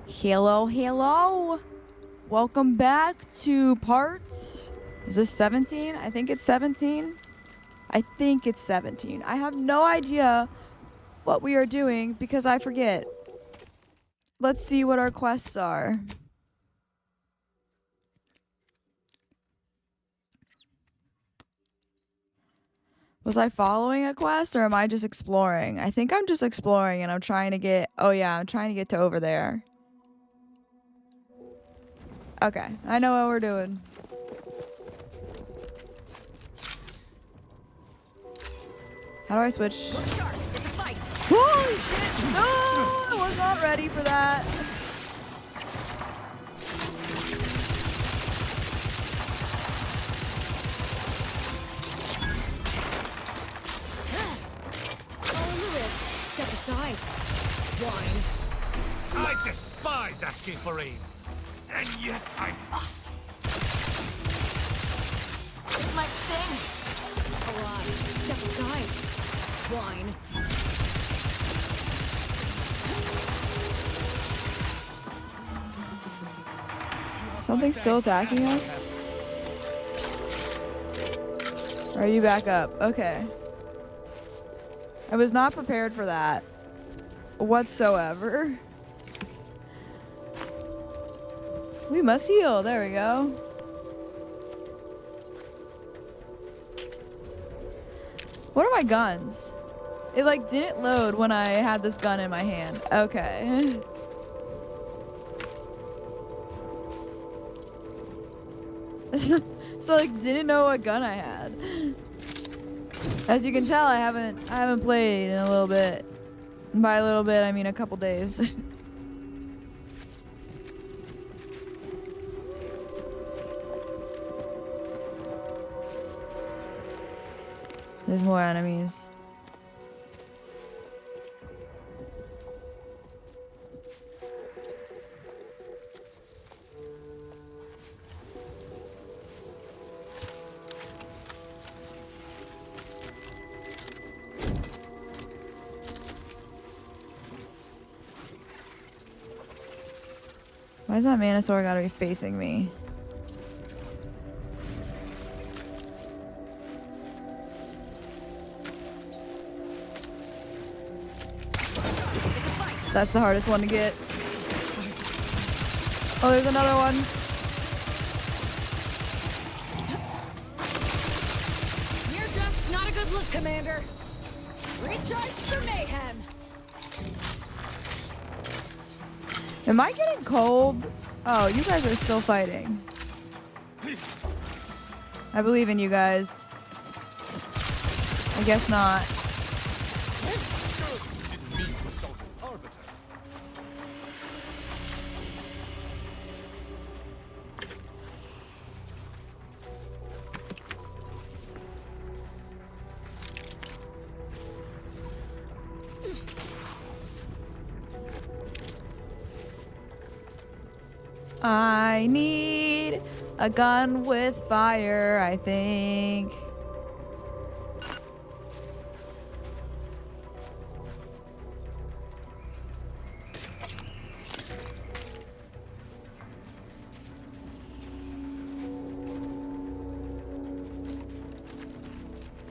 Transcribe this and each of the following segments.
Hello, hello. Welcome back to part... Is this 17? I think it's 17. I think it's 17. I have no idea what we are doing because I forget. Let's see what our quests are. Was I following a quest or am I just exploring? I think I'm just exploring and I'm trying to get... Oh yeah, I'm trying to get to over there. Okay, I know what we're doing. How do I switch? Look sharp. It's a fight. Holy shit! No! I was not ready for that. Follow the wrist. Step aside. Swine. I despise asking for aid, and yet I must. It might sting. Alive. Step aside. Swine. Something's still attacking us? Are you back up? Okay. I was not prepared for that. Whatsoever. We must heal. There we go. What are my guns? It like didn't load when I had this gun in my hand. Okay. So like didn't know what gun I had. As you can tell, I haven't played in a little bit. And by a little bit, I mean a couple days. There's more enemies. Why is that Manosaur gotta be facing me? That's the hardest one to get. Oh, there's another one. You're just not a good look, Commander. Recharge for mayhem. Am I getting cold? Oh, you guys are still fighting. I believe in you guys. I guess not. Didn't mean to assault an arbiter. I need a gun with fire, I think.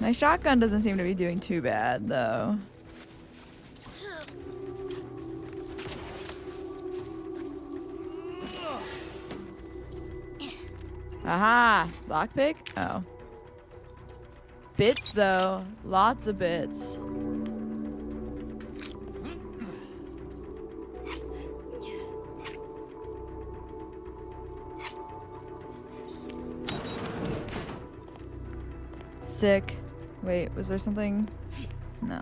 My shotgun doesn't seem to be doing too bad, though. Aha! Lockpick? Oh. Bits, though. Lots of bits. Sick. Wait, was there something? No.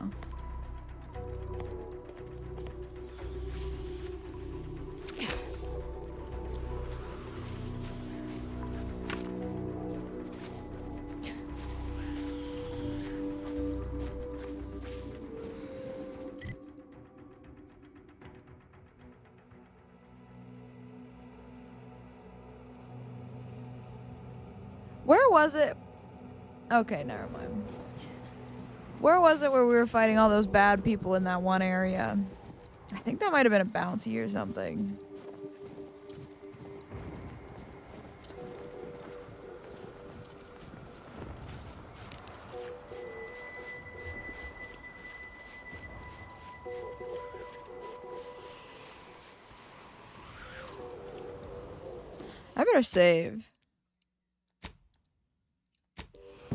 Where was it? Okay, never mind. Where was it where we were fighting all those bad people in that one area? I think that might have been a bounty or something. I better save.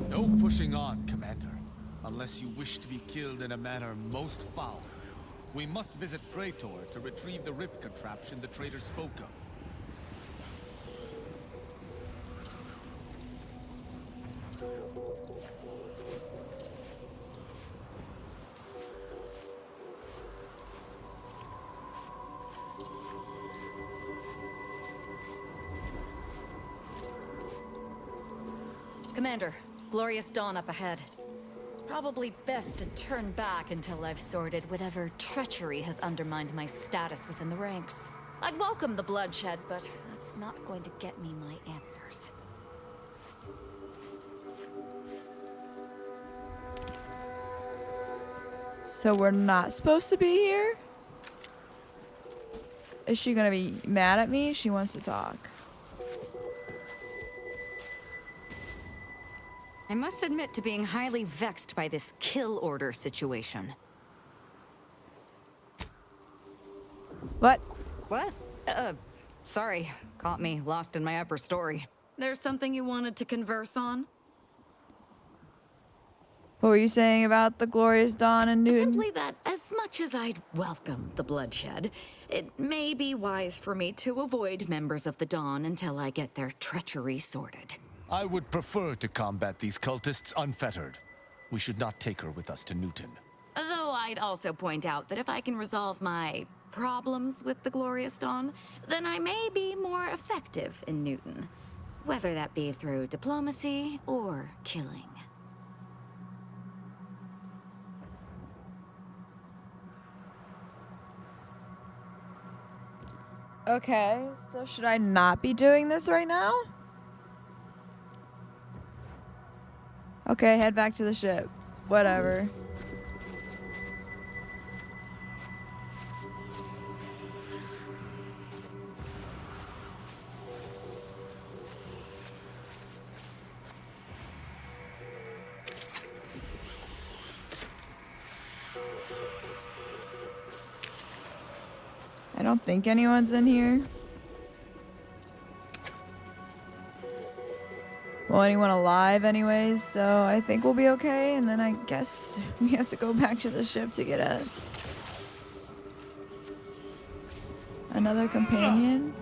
No pushing on, Commander, unless you wish to be killed in a manner most foul. We must visit Praetor to retrieve the rift contraption the traitor spoke of. Commander, glorious dawn up ahead. Probably best to turn back until I've sorted whatever treachery has undermined my status within the ranks. I'd welcome the bloodshed, but that's not going to get me my answers. So we're not supposed to be here? Is she gonna be mad at me? She wants to talk. I must admit to being highly vexed by this kill order situation. What? What? Sorry. Caught me lost in my upper story. There's something you wanted to converse on? What were you saying about the glorious dawn and Newton? Simply that as much as I'd welcome the bloodshed, it may be wise for me to avoid members of the Dawn until I get their treachery sorted. I would prefer to combat these cultists unfettered. We should not take her with us to Newton. Though I'd also point out that if I can resolve my problems with the Glorious Dawn, then I may be more effective in Newton. Whether that be through diplomacy or killing. Okay, so should I not be doing this right now? Okay, head back to the ship. Whatever. I don't think anyone's in here. Well, anyone alive anyways, so I think we'll be okay, and then I guess we have to go back to the ship to get another companion.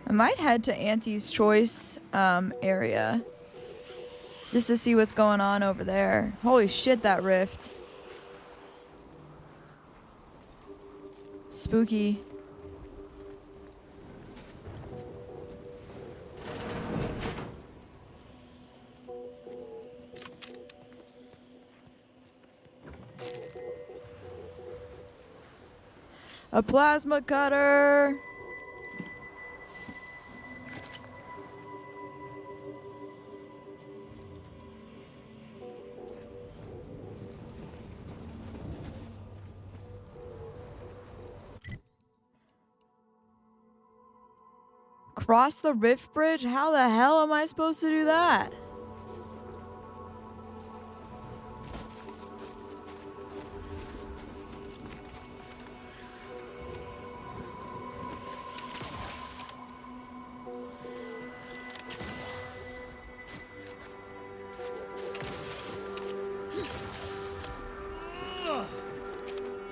I might head to Auntie's Choice area just to see what's going on over there. Holy shit, that rift. Spooky. A plasma cutter. Cross the rift bridge? How the hell am I supposed to do that?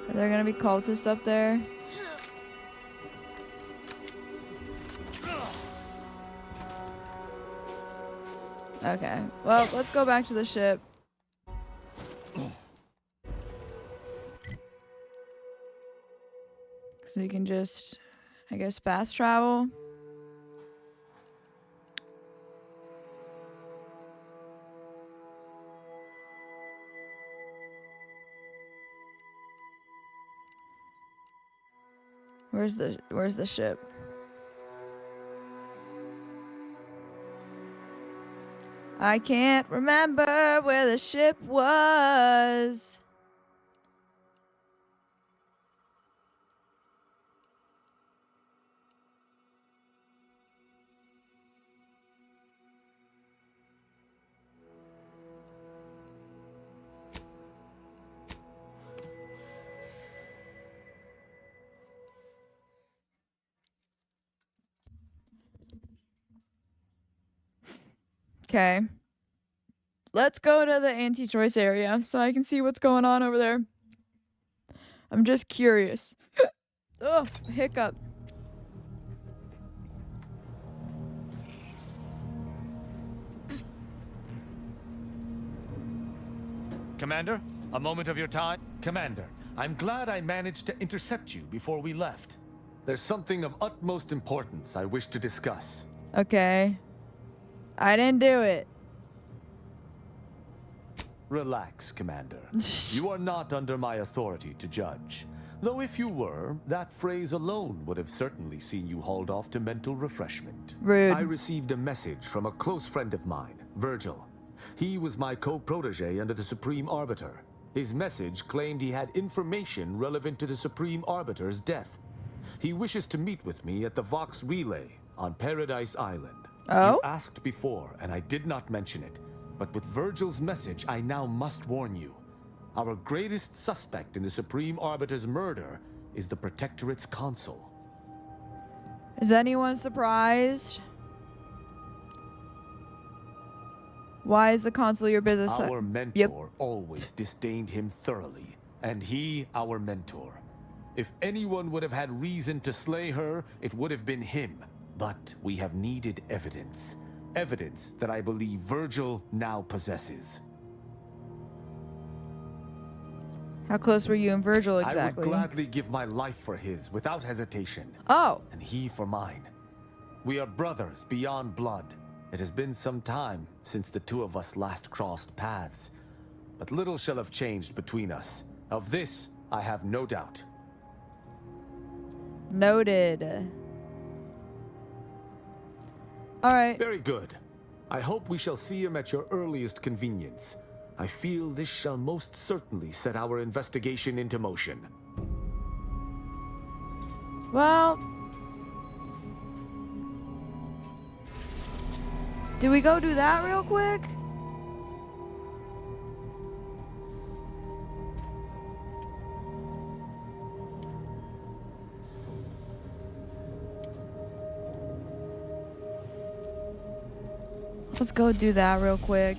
Are there gonna be cultists up there? Okay, well, let's go back to the ship. So we can just, I guess, fast travel. Where's the ship? I can't remember where the ship was. Okay. Let's go to the anti-choice area so I can see what's going on over there. I'm just curious. Ugh, hiccup. Commander, a moment of your time. Commander, I'm glad I managed to intercept you before we left. There's something of utmost importance I wish to discuss. Okay. I didn't do it. Relax, Commander. You are not under my authority to judge. Though if you were, that phrase alone would have certainly seen you hauled off to mental refreshment. Rude. I received a message from a close friend of mine, Virgil. He was my co-protege under the Supreme Arbiter. His message claimed he had information relevant to the Supreme Arbiter's death. He wishes to meet with me at the Vox Relay on Paradise Island. Oh? You asked before, and I did not mention it. But with Virgil's message, I now must warn you. Our greatest suspect in the Supreme Arbiter's murder is the Protectorate's consul. Is anyone surprised? Why is the consul your business? Our mentor always disdained him thoroughly, and he our mentor. If anyone would have had reason to slay her, it would have been him. But we have needed evidence. Evidence that I believe Virgil now possesses. How close were you and Virgil exactly? I would gladly give my life for his without hesitation. Oh. And he for mine. We are brothers beyond blood. It has been some time since the two of us last crossed paths. But little shall have changed between us. Of this, I have no doubt. Noted. All right. Very good. I hope we shall see him at your earliest convenience. I feel this shall most certainly set our investigation into motion. Well, do we go do that real quick? Let's go do that real quick.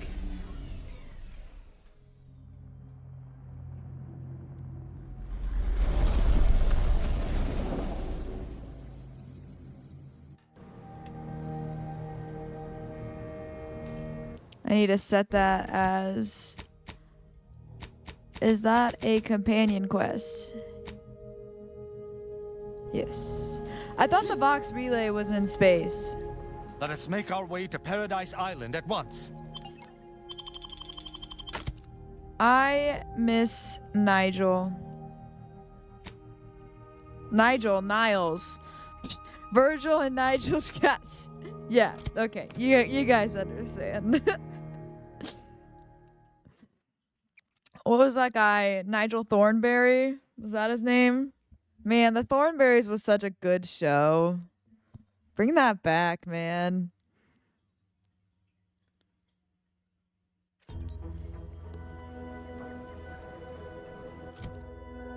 I need to set that as... Is that a companion quest? Yes. I thought the Vox Relay was in space. Let us make our way to Paradise Island at once. I miss Nigel. Niles. Virgil and Nigel's cats. Yeah, okay. You guys understand. What was that guy? Nigel Thornberry? Was that his name? Man, the Thornberrys was such a good show. Bring that back, man.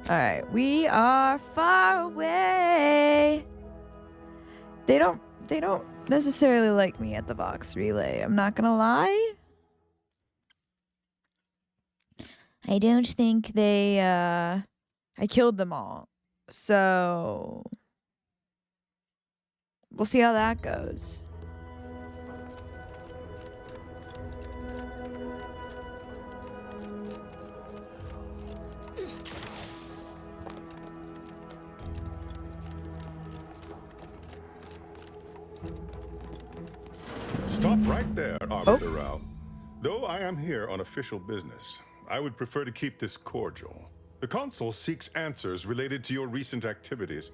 Alright, we are far away. They don't necessarily like me at the Vox Relay, I'm not gonna lie. I don't think they, I killed them all. So, we'll see how that goes. Stop right there, Arbiter Rao. Though I am here on official business, I would prefer to keep this cordial. The Consul seeks answers related to your recent activities.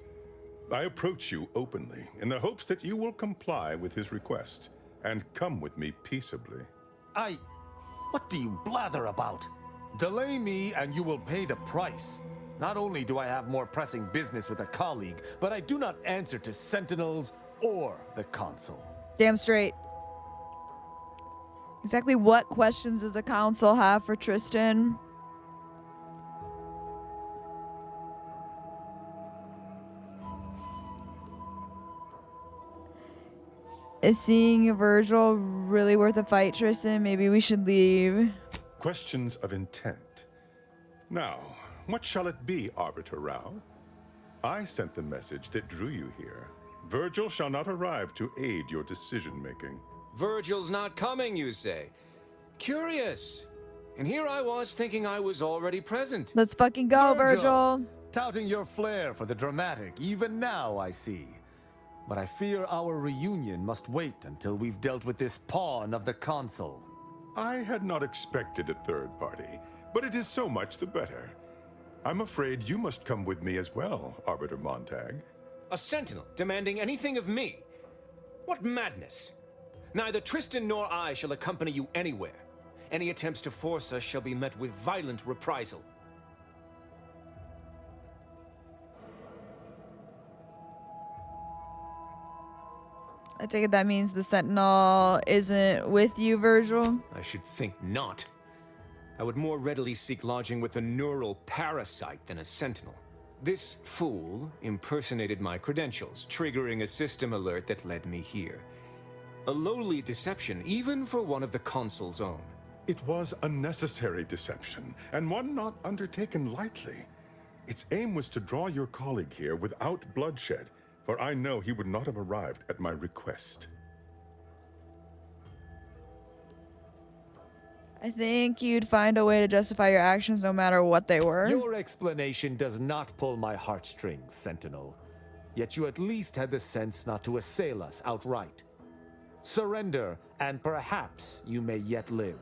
I approach you openly in the hopes that you will comply with his request and come with me peaceably. What do you blather about? Delay me and you will pay the price. Not only do I have more pressing business with a colleague, but I do not answer to sentinels or the consul. Damn straight. Exactly what questions does the council have for Tristan? Is seeing Virgil really worth a fight, Tristan? Maybe we should leave. Questions of intent. Now, what shall it be, Arbiter Rao? I sent the message that drew you here. Virgil shall not arrive to aid your decision-making. Virgil's not coming, you say? Curious. And here I was thinking I was already present. Let's fucking go, Virgil. Touting your flair for the dramatic, even now I see. But I fear our reunion must wait until we've dealt with this pawn of the consul. I had not expected a third party, but it is so much the better. I'm afraid you must come with me as well, Arbiter Montag. A sentinel demanding anything of me? What madness! Neither Tristan nor I shall accompany you anywhere. Any attempts to force us shall be met with violent reprisal. I take it that means the Sentinel isn't with you, Virgil? I should think not. I would more readily seek lodging with a neural parasite than a sentinel. This fool impersonated my credentials, triggering a system alert that led me here. A lowly deception, even for one of the consul's own. It was a necessary deception, and one not undertaken lightly. Its aim was to draw your colleague here without bloodshed, for I know he would not have arrived at my request. I think you'd find a way to justify your actions no matter what they were. Your explanation does not pull my heartstrings, Sentinel. Yet you at least had the sense not to assail us outright. Surrender, and perhaps you may yet live.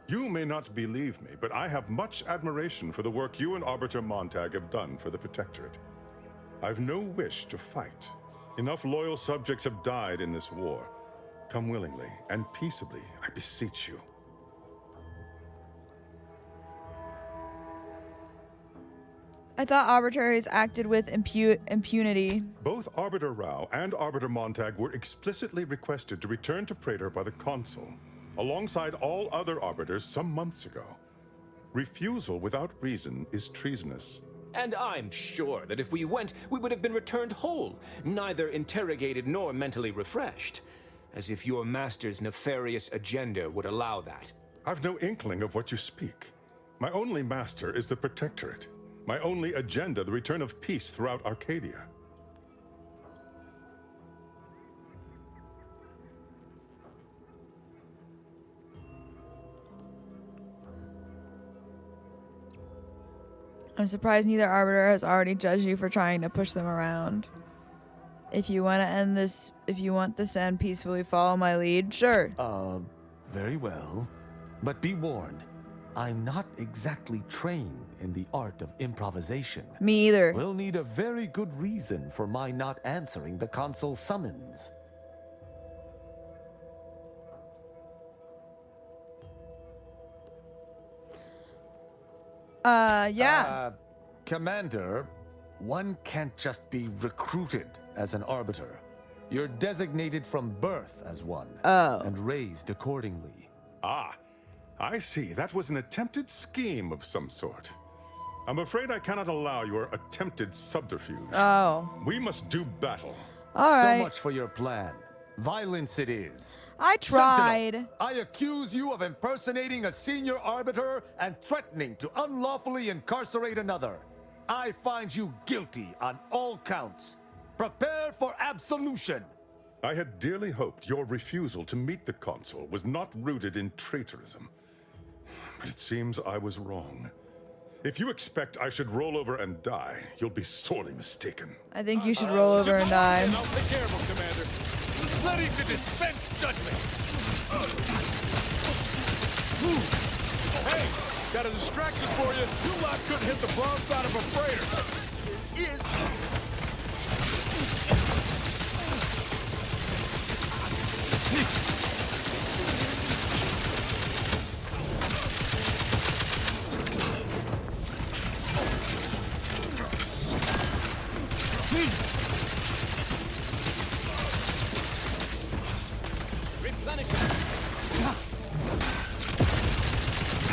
You may not believe me, but I have much admiration for the work you and Arbiter Montag have done for the Protectorate. I've no wish to fight. Enough loyal subjects have died in this war. Come willingly and peaceably, I beseech you. I thought arbitraries acted with impunity. Both Arbiter Rao and Arbiter Montag were explicitly requested to return to Praetor by the Consul, alongside all other arbiters some months ago. Refusal without reason is treasonous. And I'm sure that if we went, we would have been returned whole, neither interrogated nor mentally refreshed. As if your master's nefarious agenda would allow that. I've no inkling of what you speak. My only master is the Protectorate. My only agenda, the return of peace throughout Arcadia. I'm surprised neither arbiter has already judged you for trying to push them around. If you want to end this, if you want this to end peacefully, follow my lead. Sure. Very well. But be warned, I'm not exactly trained in the art of improvisation. Me either. We'll need a very good reason for my not answering the consul's summons. Yeah. Commander, one can't just be recruited as an arbiter. You're designated from birth as one. Oh. And raised accordingly. Ah, I see. That was an attempted scheme of some sort. I'm afraid I cannot allow your attempted subterfuge. Oh. We must do battle. All right. So much for your plan. Violence it is. I tried. Sentinel, I accuse you of impersonating a senior arbiter and threatening to unlawfully incarcerate another. I find you guilty on all counts. Prepare for absolution. I had dearly hoped your refusal to meet the consul was not rooted in traitorism. But it seems I was wrong. If you expect I should roll over and die, you'll be sorely mistaken. I think you should roll over and die. I'll take care of him, Commander. Ready to dispense judgment. Hey, got a distraction for you. You lot couldn't hit the broadside of a freighter. It is.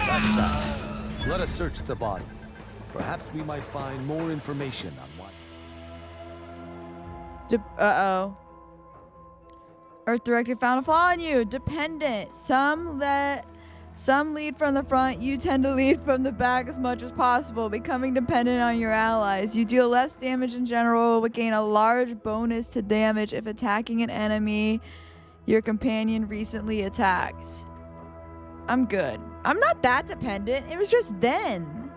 That's that. Let us search the body. Perhaps we might find more information on what... Uh-oh. Earth Directive found a flaw in you. Dependent. Some lead from the front. You tend to lead from the back as much as possible, becoming dependent on your allies. You deal less damage in general, but gain a large bonus to damage if attacking an enemy your companion recently attacked. I'm good. I'm not that dependent. It was just then.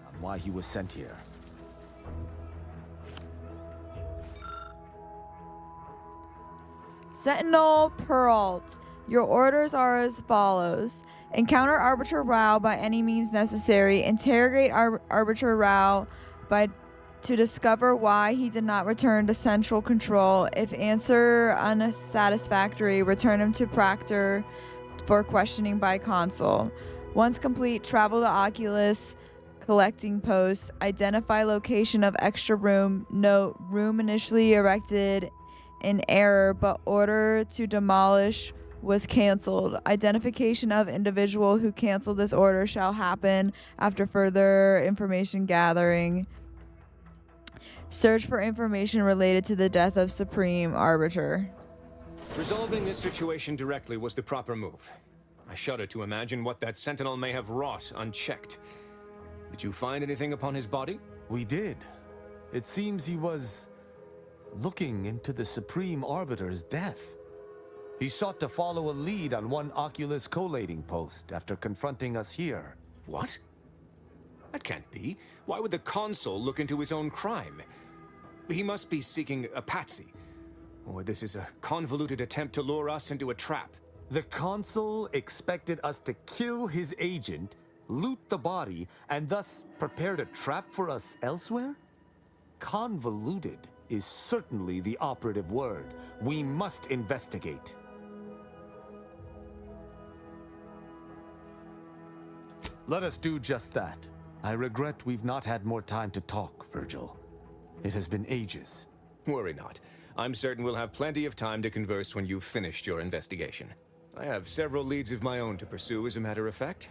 On why he was sent here. Sentinel Peralt. Your orders are as follows. Encounter Arbiter Rao by any means necessary. Interrogate Arbiter Rao to discover why he did not return to Central Control. If answer unsatisfactory, return him to Proctor for questioning by Consul. Once complete, travel to Oculus collecting post. Identify location of extra room. Note, room initially erected in error, but order to demolish was canceled. Identification of individual who canceled this order shall happen after further information gathering. Search for information related to the death of Supreme Arbiter. Resolving this situation directly was the proper move. I shudder to imagine what that sentinel may have wrought unchecked. Did you find anything upon his body? We did. It seems he was looking into the Supreme Arbiter's death. He sought to follow a lead on one Oculus collating post after confronting us here. What? That can't be. Why would the Consul look into his own crime? He must be seeking a patsy. Or this is a convoluted attempt to lure us into a trap. The Consul expected us to kill his agent, loot the body, and thus prepared a trap for us elsewhere? Convoluted is certainly the operative word. We must investigate. Let us do just that. I regret we've not had more time to talk, Virgil. It has been ages. Worry not. I'm certain we'll have plenty of time to converse when you've finished your investigation. I have several leads of my own to pursue, as a matter of fact.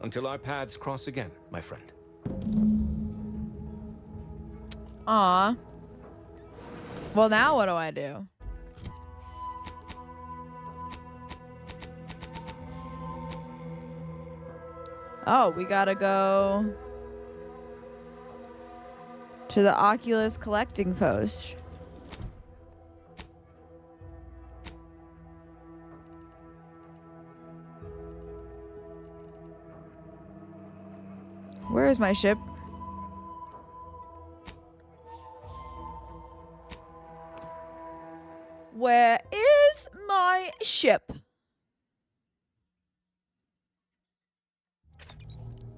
Until our paths cross again, my friend. Aw. Well, now what do I do? Oh, we gotta go to the Oculus collecting post. Where is my ship? Where is my ship?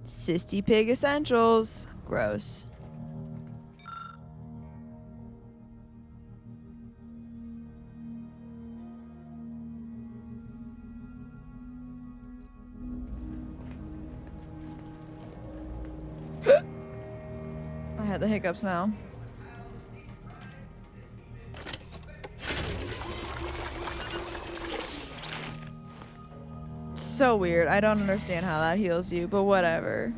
Sisty Pig Essentials. Gross. I had the hiccups now. So weird. I don't understand how that heals you, but whatever.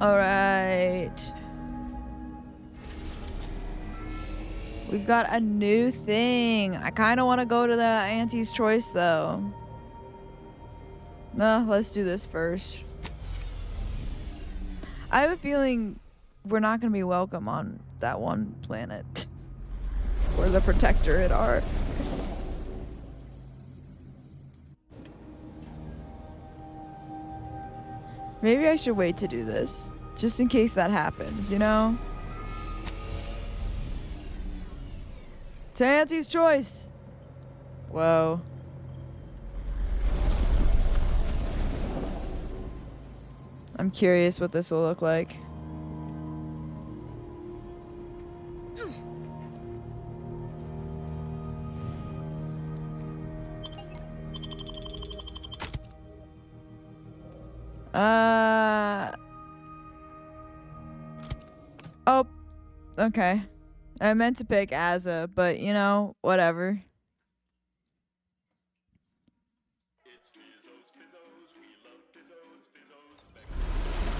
Alright. We've got a new thing. I kind of want to go to the Auntie's Choice, though. Nah, let's do this first. I have a feeling we're not going to be welcome on that one planet. Or the Protectorate are. Maybe I should wait to do this. Just in case that happens, you know? To Auntie's Choice. Whoa. I'm curious what this will look like. Oh, okay. I meant to pick Azza, but you know, whatever.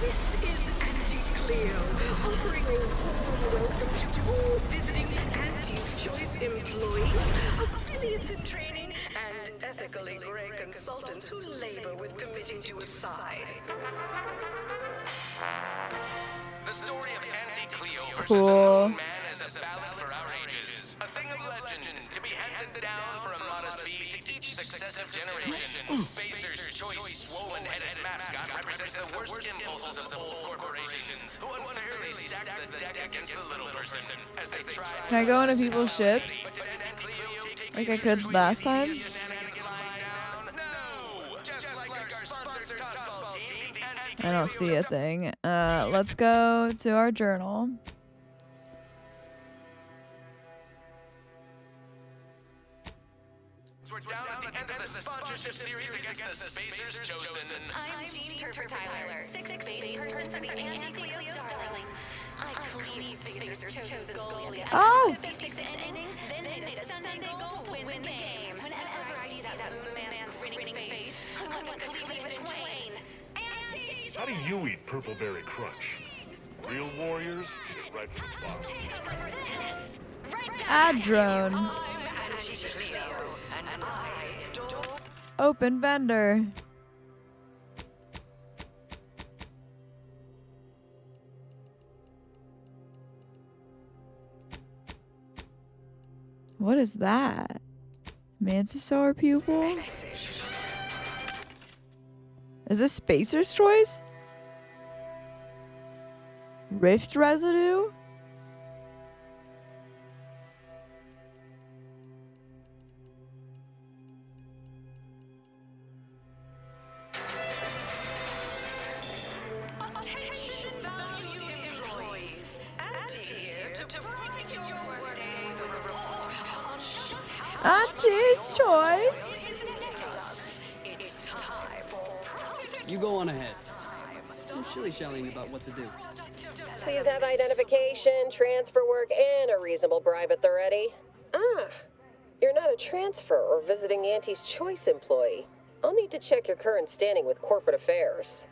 This is Auntie Cleo, offering a warm welcome to all visiting Auntie's Choice employees, affiliates in training, and ethically gray consultants who labor with committing to a side. The story of Auntie Cleo versus Cool. an unknown man is a ballad for our ages. A thing of legend to be handed down for a modest fee to each successive generation. Spacer's Choice swollen-headed mascot represents the worst impulses of old corporations who unfairly stack the deck against the little person as they try. Can I go into people's ships? Like I could last time? I don't see a thing. Let's go to our journal. We're down at the end of the sponsorship series against the Spacers Chosen. I'm Jean Turfer Tyler, sixth base person for Auntie Cleo's Darlings. I cleave Spacers Chosen's goalie. Oh! Sixth inning, then made a Sunday goal to win the game. Whenever I see that man's grinning face, I want to cleave him in twain. Auntie! How do you eat Purpleberry Crunch? Real warriors eat it right from the bottom. Take over this! Ad drone. I'm Auntie Cleo, and I adore... Open vendor. What is that? Mantisaur pupil? Is this Spacer's Choice? Rift residue? Attention valued employees. Auntie here to brighten your workday with a report on just how Auntie's Choice. is netting us. It's time for profit. You go on ahead. I'm shilly-shallying about what to do. Please have identification, transfer work, and a reasonable bribe at the ready. Ah, you're not a transfer or visiting Auntie's Choice employee. I'll need to check your current standing with corporate affairs.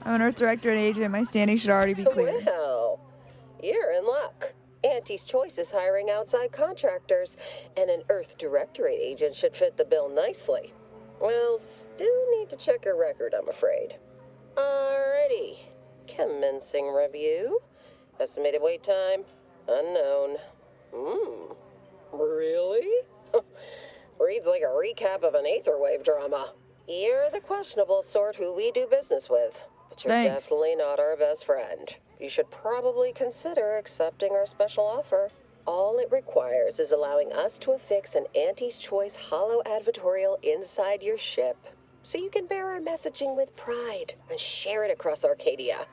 I'm an Earth Director and agent. My standing should already be clear. Well, you're in luck. Auntie's Choice is hiring outside contractors, and an Earth Directorate agent should fit the bill nicely. Well, still need to check your record, I'm afraid. Alrighty. Commencing review. Estimated wait time? Unknown. Really? Reads like a recap of an Aetherwave drama. You're the questionable sort who we do business with, but you're Thanks. definitely not our best friend. You should probably consider accepting our special offer. All it requires is allowing us to affix an Auntie's Choice holo advertorial inside your ship, so you can bear our messaging with pride and share it across Arcadia.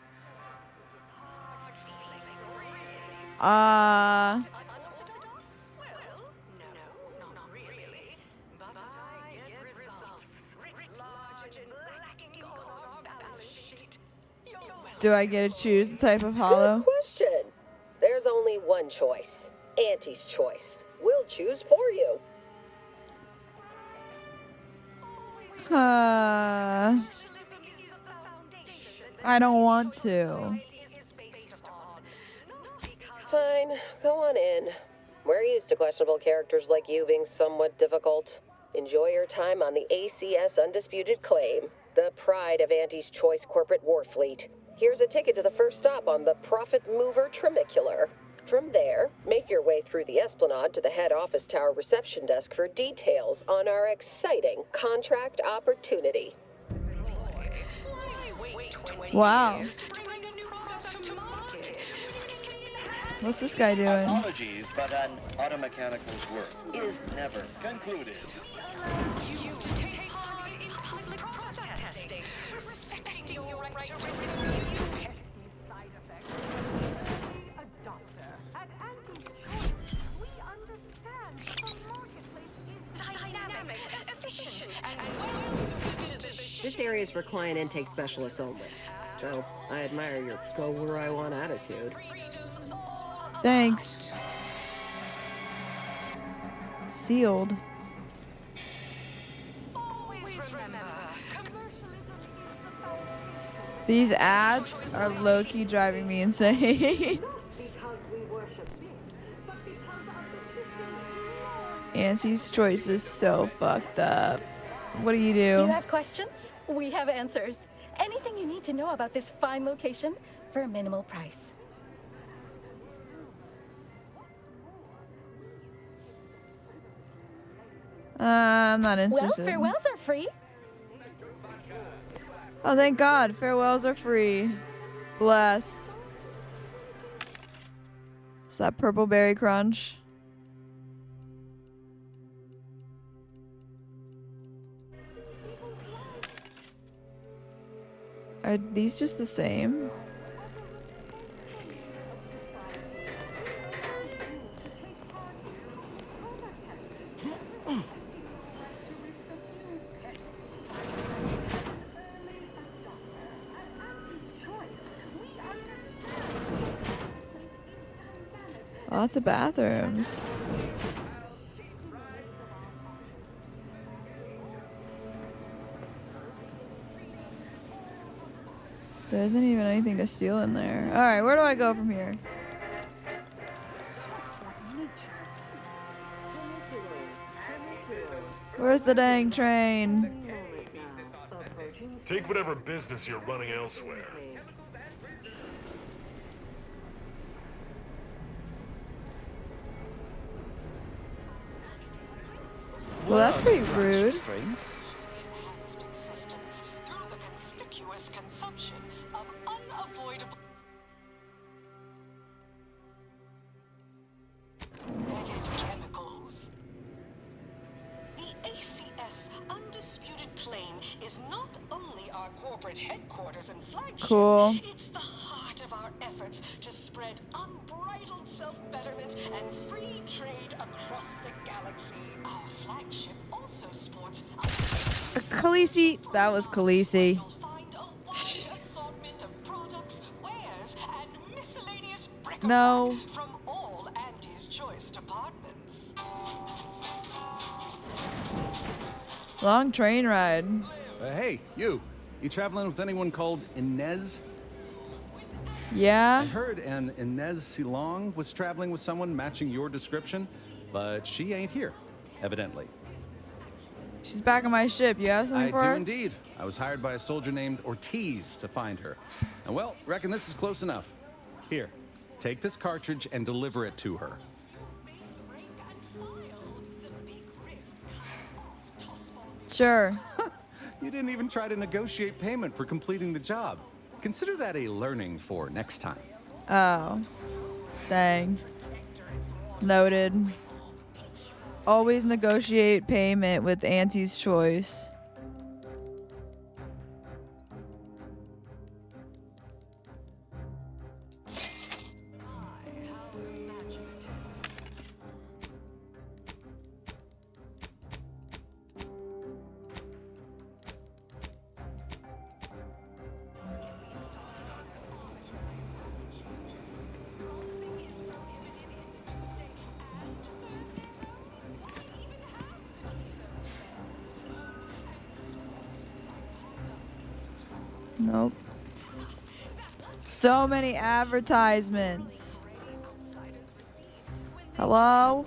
Do I get to choose the type of Good hollow? question. There's only one choice. Auntie's Choice. We'll choose for you. I don't want to. Fine, go on in. We're used to questionable characters like you being somewhat difficult. Enjoy your time on the ACS Undisputed Claim, the pride of Auntie's Choice corporate war fleet. Here's a ticket to the first stop on the Profit Mover Trimicular. From there, make your way through the Esplanade to the head office tower reception desk for details on our exciting contract opportunity. Wow. What's this guy doing? Apologies, but an automechanical's work is never concluded. You to take part in public protesting, respecting your right to resist side effects. A doctor at Auntie's Choice. We understand the marketplace is dynamic, efficient, and well suited to the This area is for client intake specialists only. Well, I admire your go where I want attitude. Thanks. Sealed. These ads are low-key driving me insane. Because we worship this, but because of the system's Auntie's choice is so fucked up. What do? You have questions? We have answers. Anything you need to know about this fine location for a minimal price. I'm not Well, interested. farewells are free. Oh, thank God. Farewells are free. Bless. Is that purple berry crunch? Are these just the same? Lots of bathrooms. There isn't even anything to steal in there. Alright, where do I go from here? Where's the dang train? Take whatever business you're running elsewhere. Well, that's pretty rude. enhanced existence through the conspicuous consumption of unavoidable added chemicals. The ACS undisputed claim is not only our corporate headquarters and flagship, Cool. it's the heart of our efforts to spread unbridled self-betterment and free trade across the galaxy. Our flagship also sports Khaleesi. That was Khaleesi. assortment of products, wares, and miscellaneous bric-a-brac No. from all Auntie's Choice departments. Long train ride. Hey, you traveling with anyone called Inez? I Yeah? heard an Inez Silong was traveling with someone matching your description, but she ain't here, evidently. She's back on my ship. You have something I for do her? indeed. I was hired by a soldier named Ortiz to find her. And well, reckon this is close enough. Here, take this cartridge and deliver it to her. Sure. You didn't even try to negotiate payment for completing the job. Consider that a learning for next time. Oh. Dang. Noted. Always negotiate payment with Auntie's Choice. Nope. So many advertisements. Hello?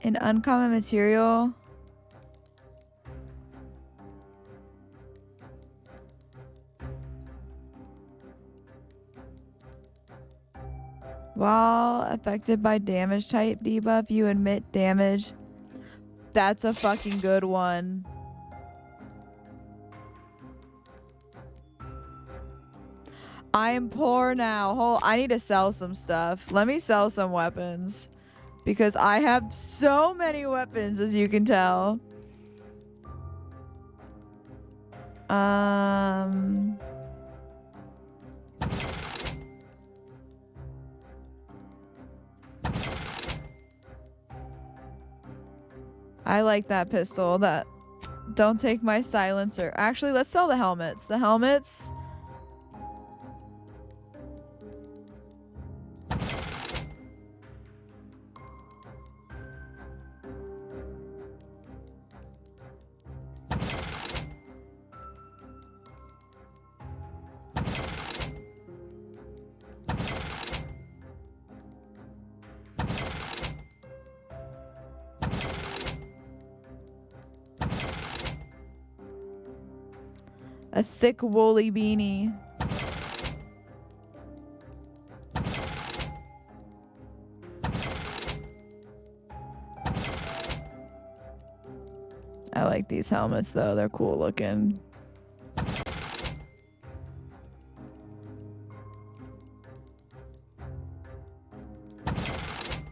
An uncommon material. While affected by damage type debuff, you admit damage. That's a fucking good one. I am poor now. I need to sell some stuff. Let me sell some weapons. Because I have so many weapons, as you can tell. I like that pistol. That don't take my silencer. Actually, let's sell the helmets. The helmets. A thick woolly beanie. I like these helmets though, they're cool looking.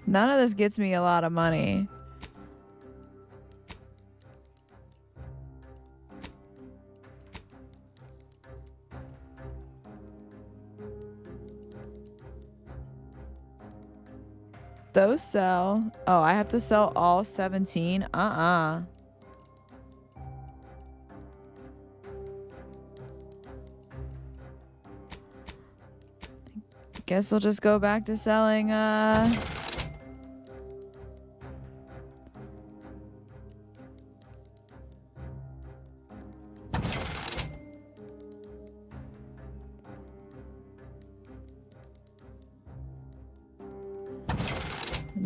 None of this gets me a lot of money. Those sell. Oh, I have to sell all 17? Guess we'll just go back to selling,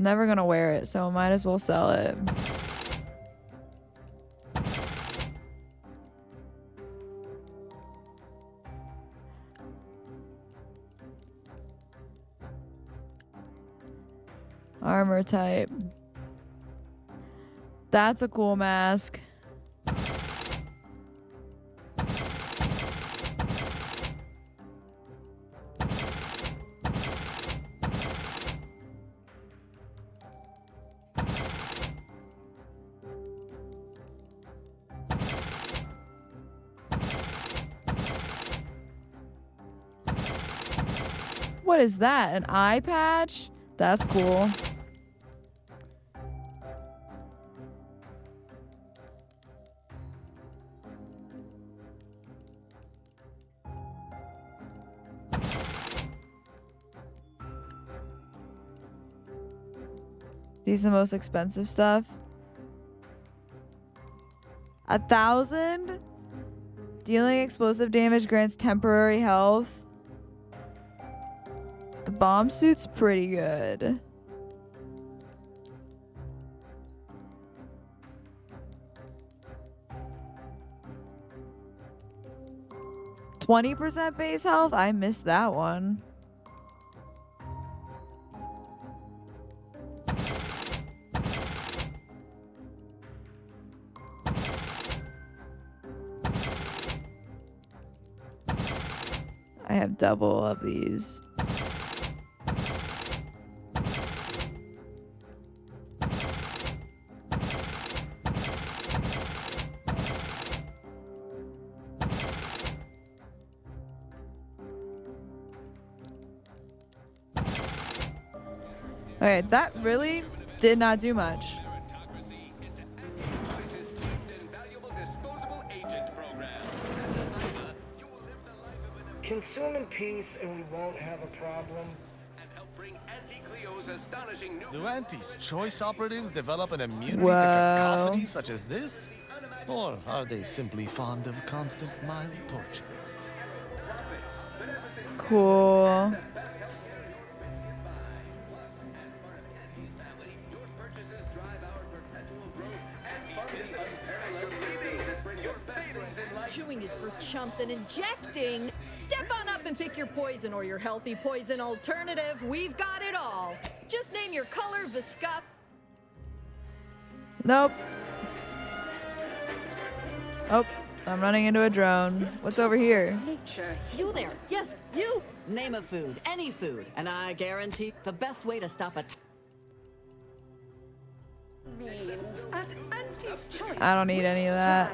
never gonna wear it, so might as well sell it. Armor type. That's a cool mask. What is that? An eye patch? That's cool. These are the most expensive stuff. 1,000? Dealing explosive damage grants temporary health. The bomb suit's pretty good. %20 base health? I missed that one. I have double of these. Okay, that really did not do much. Consume in peace and we won't have a problem. Do Auntie's choice operatives develop an immunity Whoa. to cacophony such as this? Or are they simply fond of constant mild torture? Cool. Chewing is for chumps and injecting. Step on up and pick your poison or your healthy poison alternative. We've got it all. Just name your color, viscop. Nope. Oh, I'm running into a drone. What's over here? You there. Yes, you. Name a food, any food, and I guarantee the best way to stop a I don't need any of that.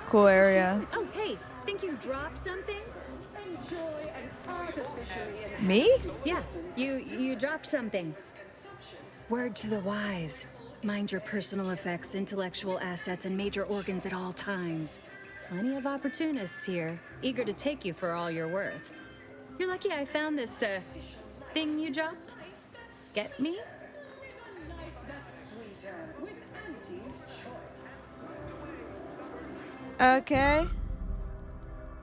Cool area. Oh, hey, think you dropped something? Enjoy an artificial Me? Yeah, you dropped something. Word to the wise. Mind your personal effects, intellectual assets, and major organs at all times. Plenty of opportunists here, eager to take you for all you're worth. You're lucky I found this, thing you dropped. Get me? Okay.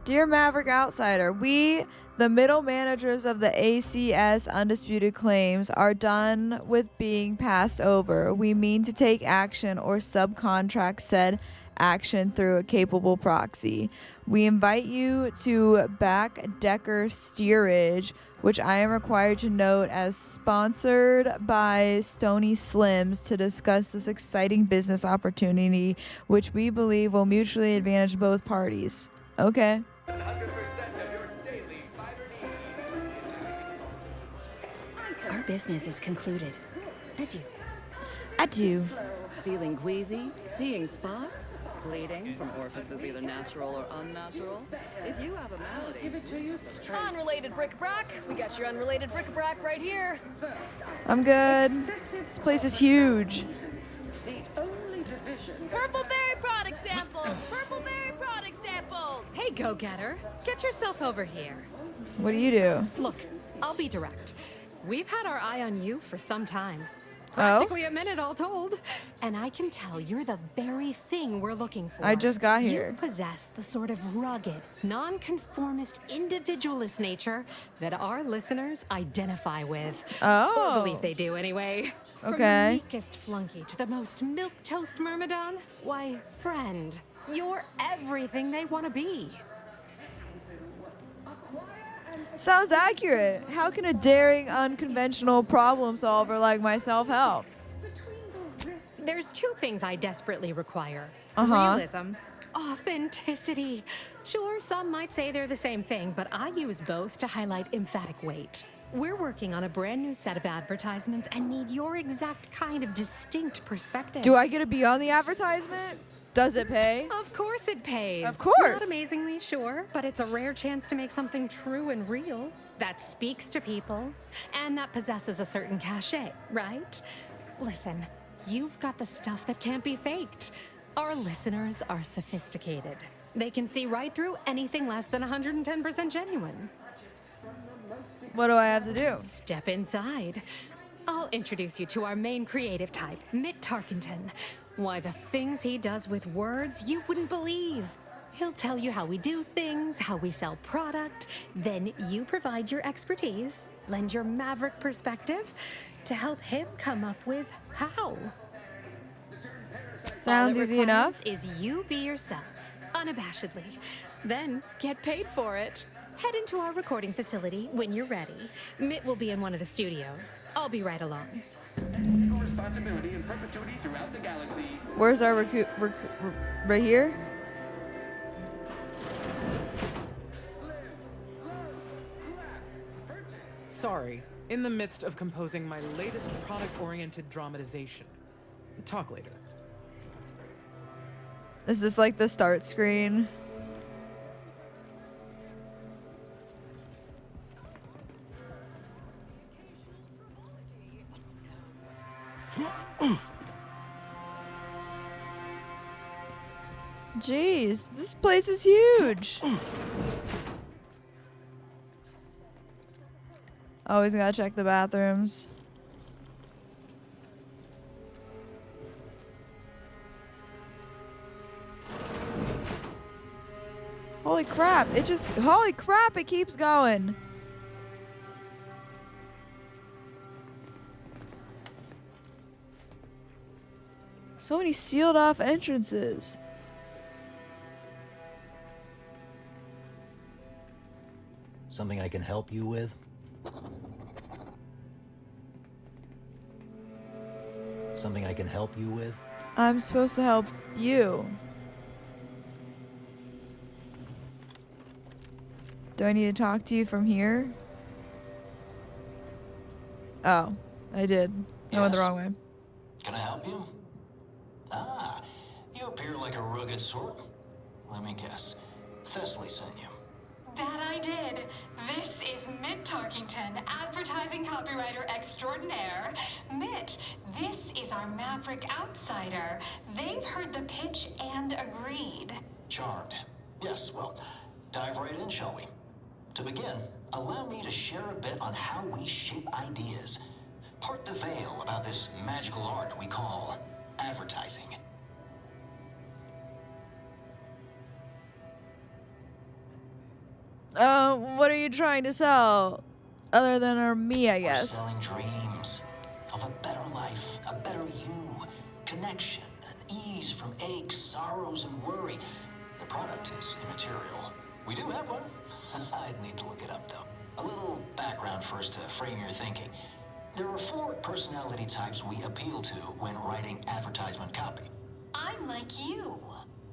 Dear Maverick Outsider, we, the middle managers of the ACS Undisputed Claims, are done with being passed over. We mean to take action or subcontract said action through a capable proxy. We invite you to Backdecker Steerage, which I am required to note as sponsored by Stony Slims, to discuss this exciting business opportunity, which we believe will mutually advantage both parties. Okay. Our business is concluded. Adieu. Adieu. Feeling queasy? Seeing spots? Bleeding from orifices either natural or unnatural? If you have a malady... Unrelated bric-a-brac. We got your unrelated bric-a-brac right here. I'm good. This place is huge. Purple berry product samples! Purple berry product samples! Hey, go-getter. Get yourself over here. What do you do? Look, I'll be direct. We've had our eye on you for some time. Oh? Practically a minute all told. And I can tell you're the very thing we're looking for. I just got here. You possess the sort of rugged, nonconformist, individualist nature that our listeners identify with. Oh. Or believe they do anyway. From Okay. the meekest flunky to the most milquetoast myrmidon, why, friend, you're everything they want to be. Sounds accurate. How can a daring, unconventional problem solver like myself help? There's two things I desperately require. Uh-huh. Realism, authenticity. Sure, some might say they're the same thing, but I use both to highlight emphatic weight. We're working on a brand new set of advertisements and need your exact kind of distinct perspective. Do I get to be on the advertisement? Does it pay? Of course it pays. Of course. Not amazingly, sure, but it's a rare chance to make something true and real that speaks to people and that possesses a certain cachet, right? Listen, you've got the stuff that can't be faked. Our listeners are sophisticated. They can see right through anything less than 110% genuine. What do I have to do? Step inside. I'll introduce you to our main creative type, Mitt Tarkenton. Why, the things he does with words you wouldn't believe. He'll tell you how we do things, how we sell product, then you provide your expertise, lend your maverick perspective to help him come up with how. Sounds easy enough. All it requires is you be yourself, unabashedly. Then get paid for it. Head into our recording facility when you're ready. Mitt will be in one of the studios. I'll be right along. Responsibility and perpetuity throughout the galaxy. Where's our right here? Sorry, in the midst of composing my latest product-oriented dramatization. Talk later. Is this like the start screen? Jeez, this place is huge. Always gotta check the bathrooms. Holy crap, holy crap, it keeps going. So many sealed off entrances. Something I can help you with? Something I can help you with? I'm supposed to help you. Do I need to talk to you from here? Oh, I did. I went the wrong way. Can I help you? Ah, you appear like a rugged sort. Let me guess. Thessaly sent you. That I did. This is Mitt Tarkington, advertising copywriter extraordinaire. Mitt, this is our maverick outsider. They've heard the pitch and agreed. Charmed. Yes, well, dive right in, shall we? To begin, allow me to share a bit on how we shape ideas. Part the veil about this magical art we call advertising. What are you trying to sell? Other than me, I guess. We're selling dreams of a better life, a better you, connection, and ease from aches, sorrows, and worry. The product is immaterial. We do have one. I'd need to look it up, though. A little background first to frame your thinking. There are 4 personality types we appeal to when writing advertisement copy. I'm like you.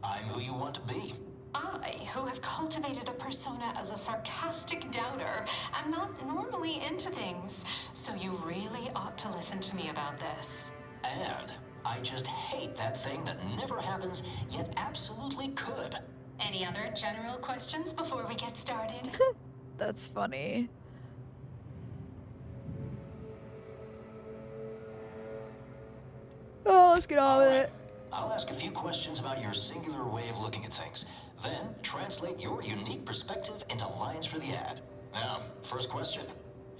I'm who you want to be. I, who have cultivated a persona as a sarcastic doubter, am not normally into things, so you really ought to listen to me about this. And I just hate that thing that never happens, yet absolutely could. Any other general questions before we get started? That's funny. Oh, let's get on with it. I'll ask a few questions about your singular way of looking at things. Then, translate your unique perspective into lines for the ad. Now, first question.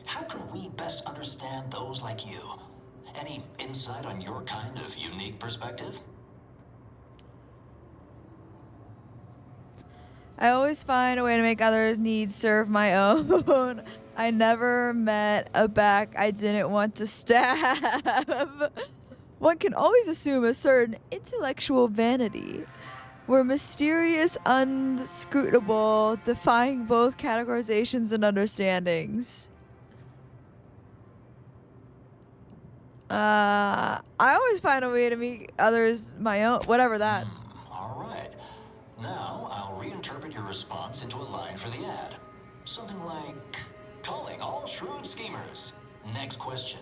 How can we best understand those like you? Any insight on your kind of unique perspective? I always find a way to make others' needs serve my own. I never met a back I didn't want to stab. One can always assume a certain intellectual vanity. We're mysterious, unscrutable, defying both categorizations and understandings. I always find a way to make others my own, whatever that. All right. Now, I'll reinterpret your response into a line for the ad. Something like, calling all shrewd schemers. Next question.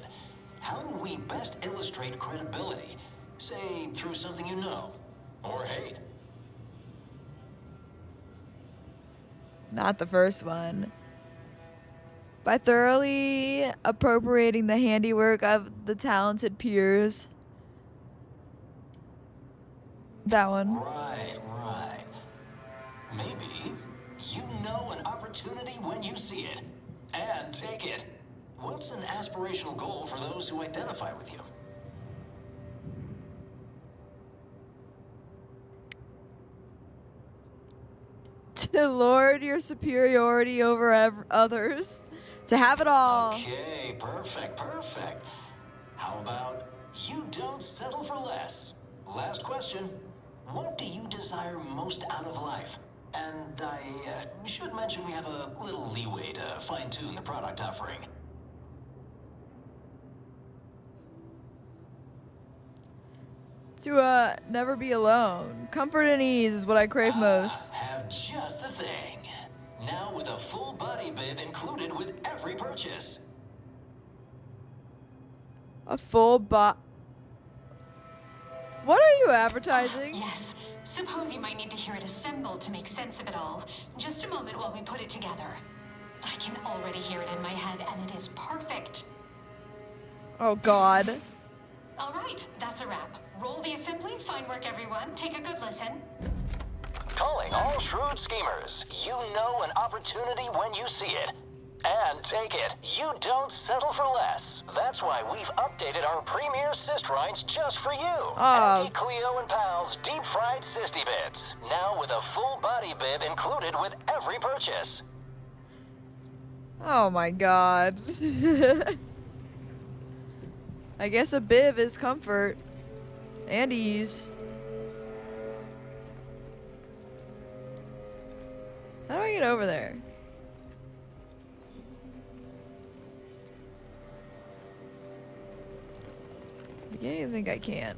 How do we best illustrate credibility? Say, through something you know, or hate. Not the first one. By thoroughly appropriating the handiwork of the talented peers. That one. Right. Maybe you know an opportunity when you see it, and take it. What's an aspirational goal for those who identify with you? To lord your superiority over others. To have it all. Okay, perfect. How about you don't settle for less? Last question. What do you desire most out of life? And I should mention we have a little leeway to fine-tune the product offering. To never be alone. Comfort and ease is what I crave most. Have just the thing. Now with a full body bib included with every purchase. A full What are you advertising? Yes. Suppose you might need to hear it assembled to make sense of it all. Just a moment while we put it together. I can already hear it in my head, and it is perfect. Oh, God. All right, that's a wrap. Roll the assembly. Fine work, everyone. Take a good listen. Calling all shrewd schemers. You know an opportunity when you see it. And take it. You don't settle for less. That's why we've updated our premier cyst rinds just for you. Auntie Cleo and Pal's deep fried cysty bits. Now with a full body bib included with every purchase. Oh my God. I guess a bib is comfort and ease. How do I get over there? I can't even think I can.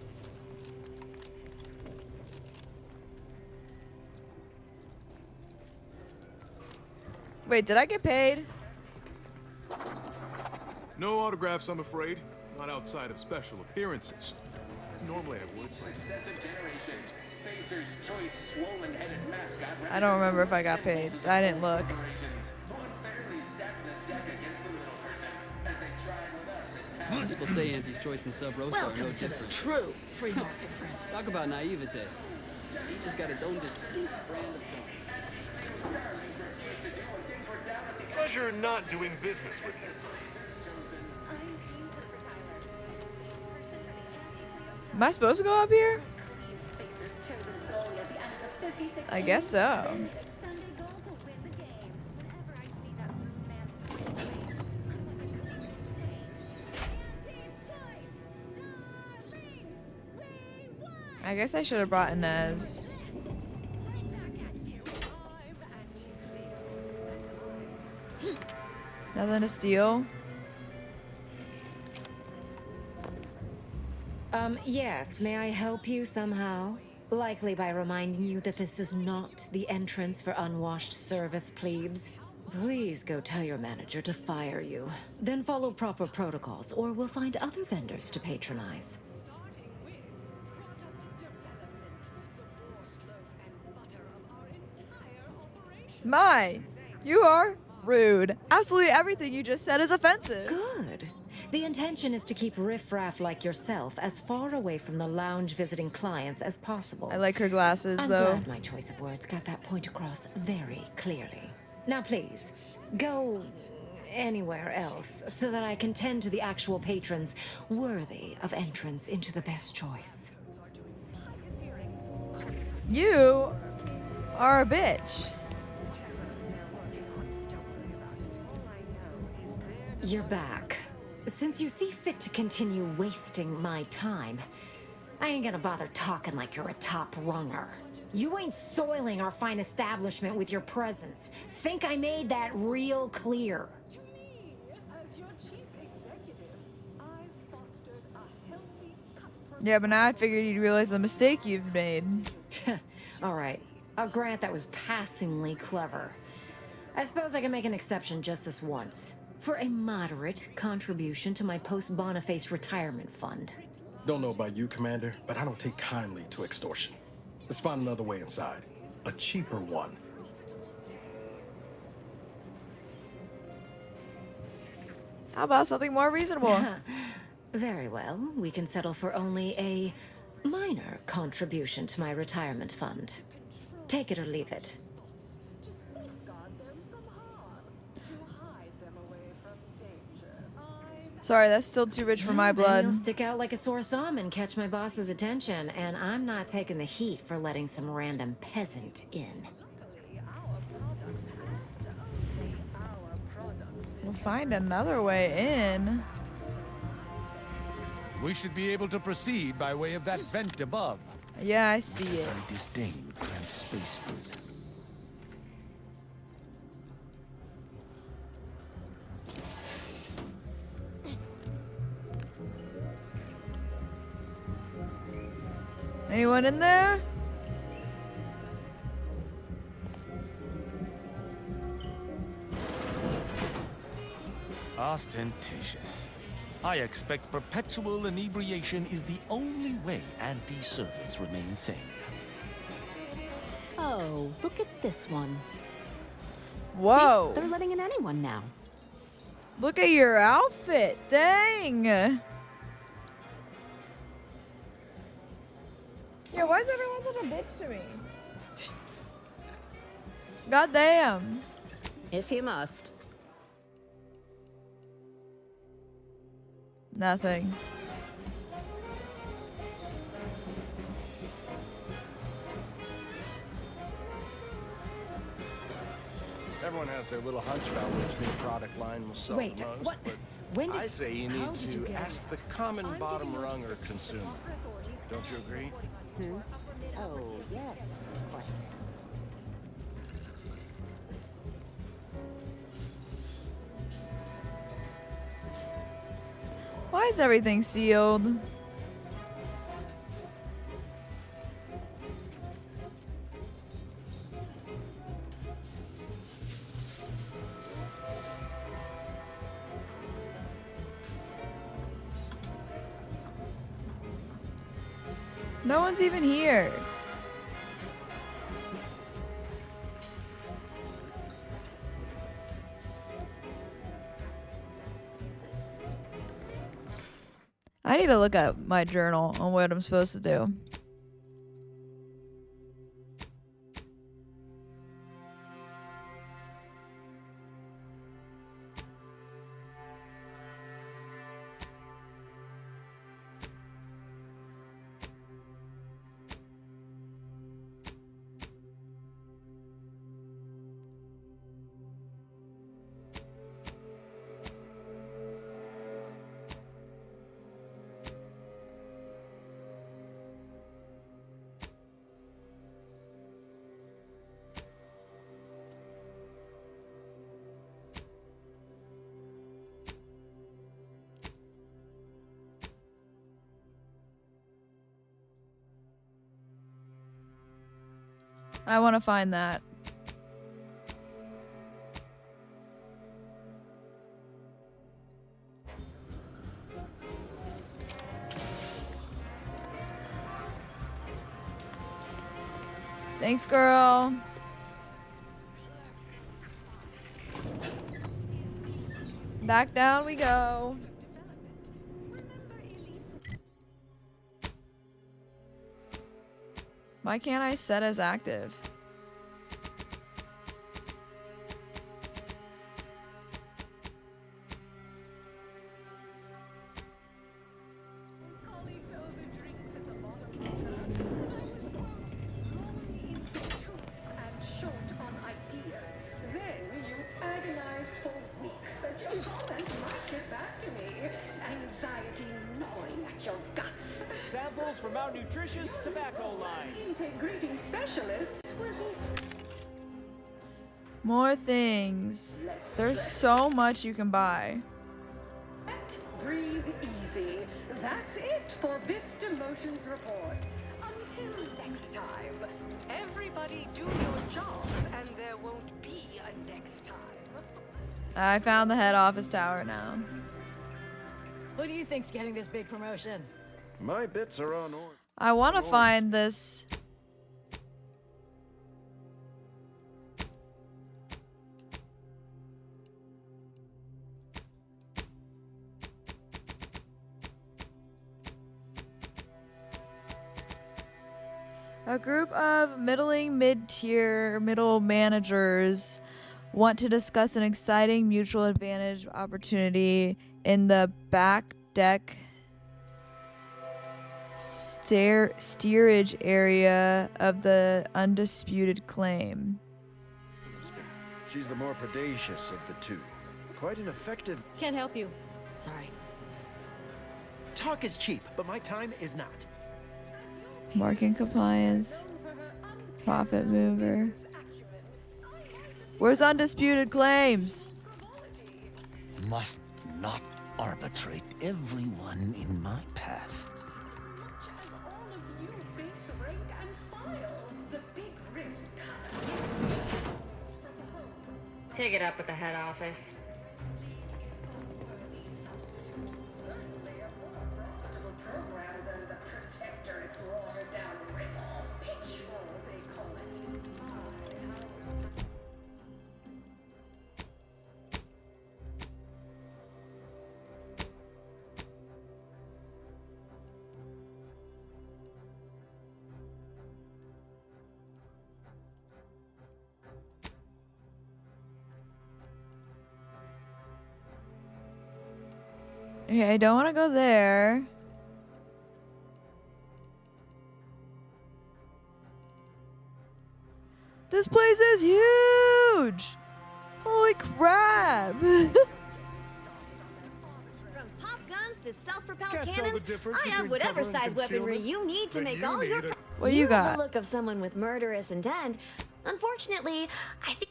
Wait, did I get paid? No autographs, I'm afraid. Not outside of special appearances. Normally I would, but... I don't remember if I got paid. I didn't look. People say Auntie's Choice and Sub Rosa are no different. True free market friend. Talk about naivete. Each has got its own distinct brand of dog. Pleasure not doing business with you. Am I supposed to go up here? I guess so. I guess I should have brought Inez. Nothing to steal. Yes, may I help you somehow? Likely by reminding you that this is not the entrance for unwashed service plebes. Please go tell your manager to fire you. Then follow proper protocols, or we'll find other vendors to patronize. My, you are rude. Absolutely everything you just said is offensive. Good. The intention is to keep riffraff like yourself as far away from the lounge visiting clients as possible. I like her glasses, I'm though. glad my choice of words got that point across very clearly. Now please, go anywhere else so that I can tend to the actual patrons worthy of entrance into the best choice. You are a bitch. You're back. Since you see fit to continue wasting my time, I ain't gonna bother talking like you're a top runger. You ain't soiling our fine establishment with your presence. Think I made that real clear. Yeah, but now I figured you'd realize the mistake you've made. All right, I'll grant that was passingly clever. I suppose I can make an exception just this once. For a moderate contribution to my post-Boniface retirement fund. Don't know about you, Commander, but I don't take kindly to extortion. Let's find another way inside. A cheaper one. How about something more reasonable? Very well. We can settle for only a minor contribution to my retirement fund. Take it or leave it. Sorry, that's still too rich for my blood. You'll stick out like a sore thumb and catch my boss's attention, and I'm not taking the heat for letting some random peasant in. We'll find another way in. We should be able to proceed by way of that vent above. Yeah, I see it. I disdain cramped spaces. Anyone in there? Ostentatious. I expect perpetual inebriation is the only way anti-servants remain sane. Oh, look at this one. Whoa. See, they're letting in anyone now. Look at your outfit. Dang. Yeah, why is everyone such a bitch to me? God damn. If you must. Nothing. Everyone has their little hunch about which new product line will sell Wait, the most, what? but When did, I say you how need did you to get ask the common bottom runger consumer. Don't you agree? Oh, yes. Quite. Why is everything sealed? No one's even here. I need to look at my journal on what I'm supposed to do. I want to find that. Thanks, girl. Back down we go. Why can't I set as active? Samples from our nutritious tobacco line. Integrating specialist will be More things. There's so much you can buy. breathe easy. That's it for this demotions report. Until next time, everybody do your jobs and there won't be a next time. I found the head office tower now. Who do you think's getting this big promotion? My bits are on order. I want to find this. A group of mid-tier middle managers want to discuss an exciting mutual advantage opportunity in the back deck steerage area of the undisputed claim. She's the more predacious of the two. Quite an effective... Can't help you. Sorry. Talk is cheap, but my time is not. Market compliance. Profit mover. Where's undisputed claims? Must not arbitrate everyone in my path. Take it up with the head office. Okay, I don't want to go there. This place is huge! Holy crap! From pop guns to self-propelled Can't tell the cannons, difference I have between whatever cover and size weaponry concealment, you need to but make you all your... need it. What you have got? the look of someone with murderous intent. Unfortunately, I think...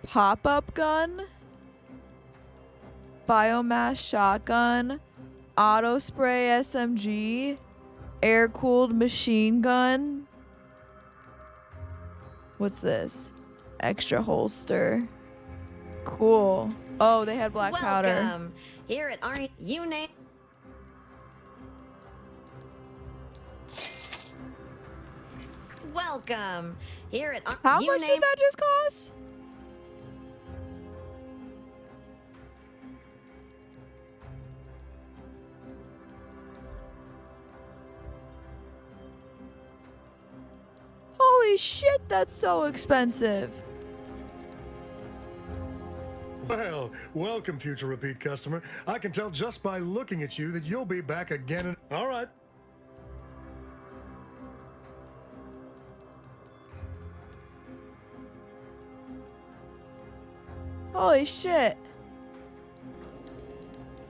Pop-up gun? Biomass shotgun? Auto spray SMG? Air-cooled machine gun? What's this? Extra holster. Cool. Oh, they had black powder. Welcome. Here at Arnie, you name... welcome. Here at How much did that just cost? Holy shit, that's so expensive. Well, welcome, future repeat customer. I can tell just by looking at you that you'll be back again and... All right. Holy shit.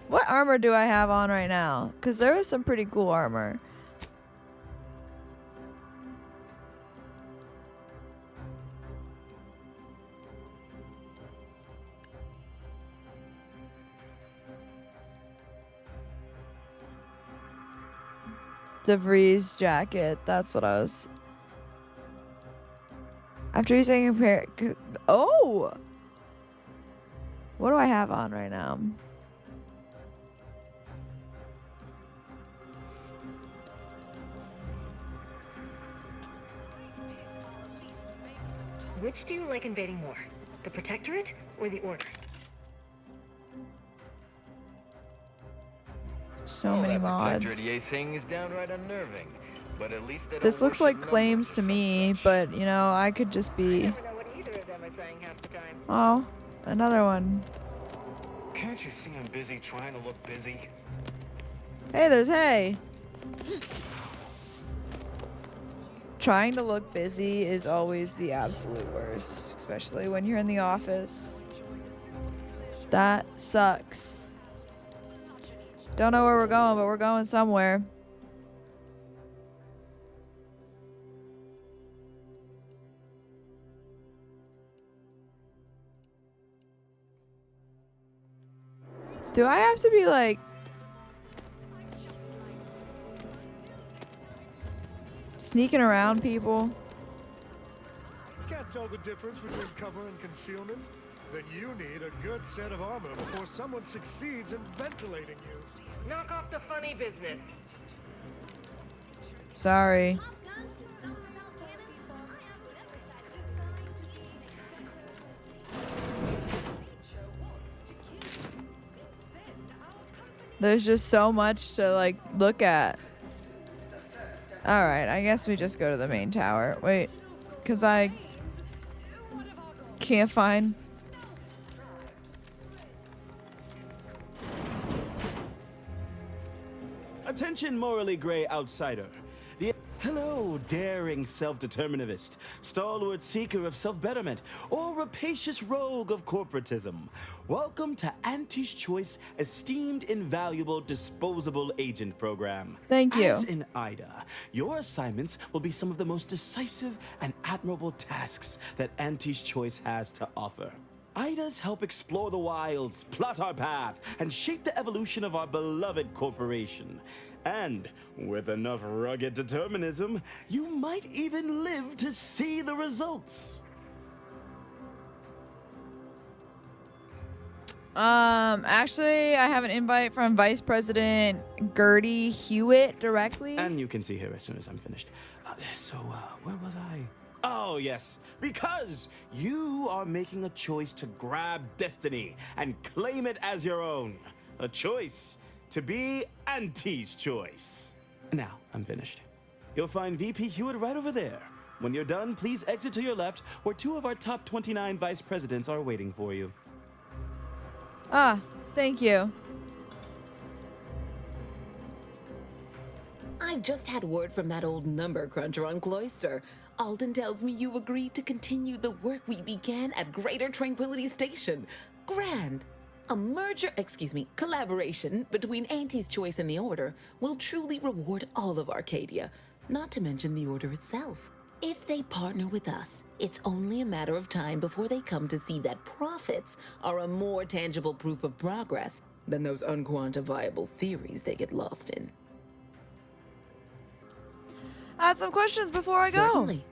What armor do I have on right now? Because there is some pretty cool armor. DeVries jacket. That's what I was... After using a pair... Oh! What do I have on right now? Which do you like invading more? The Protectorate or the Order? So many mods. Protectorate thing is downright unnerving, but at least they This don't looks like worship claims to me, but you know, I could just be... Oh, another one. Can't you see I'm busy trying to look busy? Hey, there's Hay. Trying to look busy is always the absolute worst, especially when you're in the office. That sucks. Don't know where we're going, but we're going somewhere. Do I have to be like... sneaking around people? Can't tell the difference between cover and concealment? Then you need a good set of armor before someone succeeds in ventilating you. Knock off the funny business. Sorry. There's just so much to like look at. Alright, I guess we just go to the main tower. Wait, because I can't find... Attention, morally gray outsider. Hello, daring self-determinivist, stalwart seeker of self-betterment, or rapacious rogue of corporatism. Welcome to Auntie's Choice Esteemed Invaluable Disposable Agent Program. Thank you. As in IDA, your assignments will be some of the most decisive and admirable tasks that Auntie's Choice has to offer. IDAs help explore the wilds, plot our path, and shape the evolution of our beloved corporation. And with enough rugged determinism, you might even live to see the results. Actually, I have an invite from Vice President Gertie Hewitt directly. And you can see her as soon as I'm finished. Where was I? Oh, yes. Because you are making a choice to grab destiny and claim it as your own. A choice to be Auntie's Choice. Now, I'm finished. You'll find VP Hewitt right over there. When you're done, please exit to your left, where 2 of our top 29 vice presidents are waiting for you. Ah, thank you. I just had word from that old number cruncher on Cloister. Alden tells me you agreed to continue the work we began at Greater Tranquility Station. Grand. A collaboration between Auntie's Choice and the Order will truly reward all of Arcadia, not to mention the Order itself. If they partner with us, it's only a matter of time before they come to see that profits are a more tangible proof of progress than those unquantifiable theories they get lost in. I had some questions before I go. Certainly.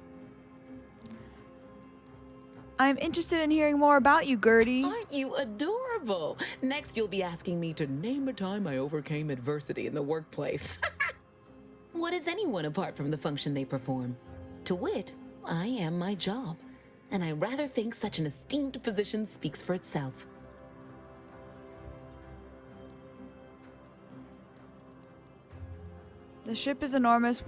I'm interested in hearing more about you, Gertie. Aren't you adorable? Next, you'll be asking me to name a time I overcame adversity in the workplace. What is anyone apart from the function they perform? To wit, I am my job, and I rather think such an esteemed position speaks for itself. The ship is enormous.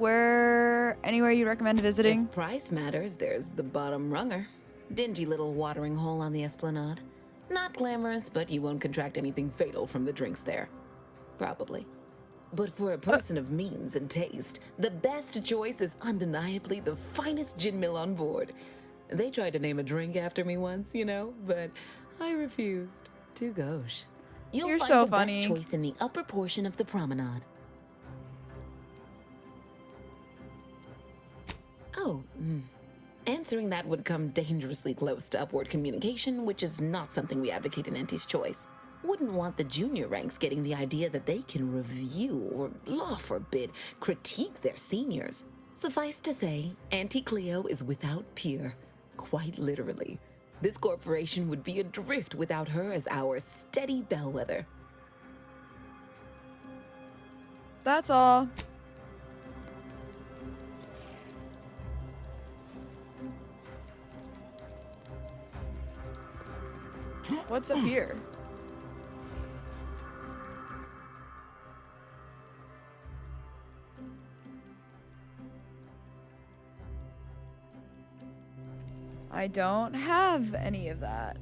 Anywhere you recommend visiting? If price matters, there's the bottom runger. Dingy little watering hole on the Esplanade. Not glamorous, but you won't contract anything fatal from the drinks there. Probably. But for a person of means and taste, the best choice is undeniably the finest gin mill on board. They tried to name a drink after me once, you know, but I refused. Too gauche. You'll You're find so the funny. best choice in the upper portion of the promenade. Oh, answering that would come dangerously close to upward communication, which is not something we advocate in Auntie's Choice. Wouldn't want the junior ranks getting the idea that they can review or, law forbid, critique their seniors. Suffice to say, Auntie Cleo is without peer, quite literally. This corporation would be adrift without her as our steady bellwether. That's all. What's up here? I don't have any of that.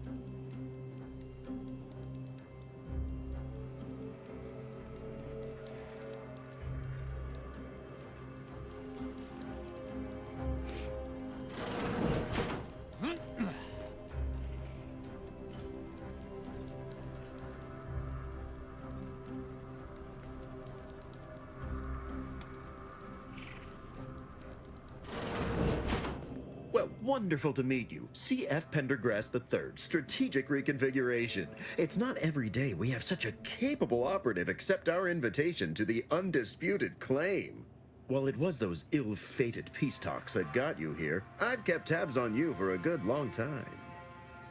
Well, wonderful to meet you. C.F. Pendergrass III, Strategic Reconfiguration. It's not every day we have such a capable operative accept our invitation to the undisputed claim. While it was those ill-fated peace talks that got you here, I've kept tabs on you for a good long time.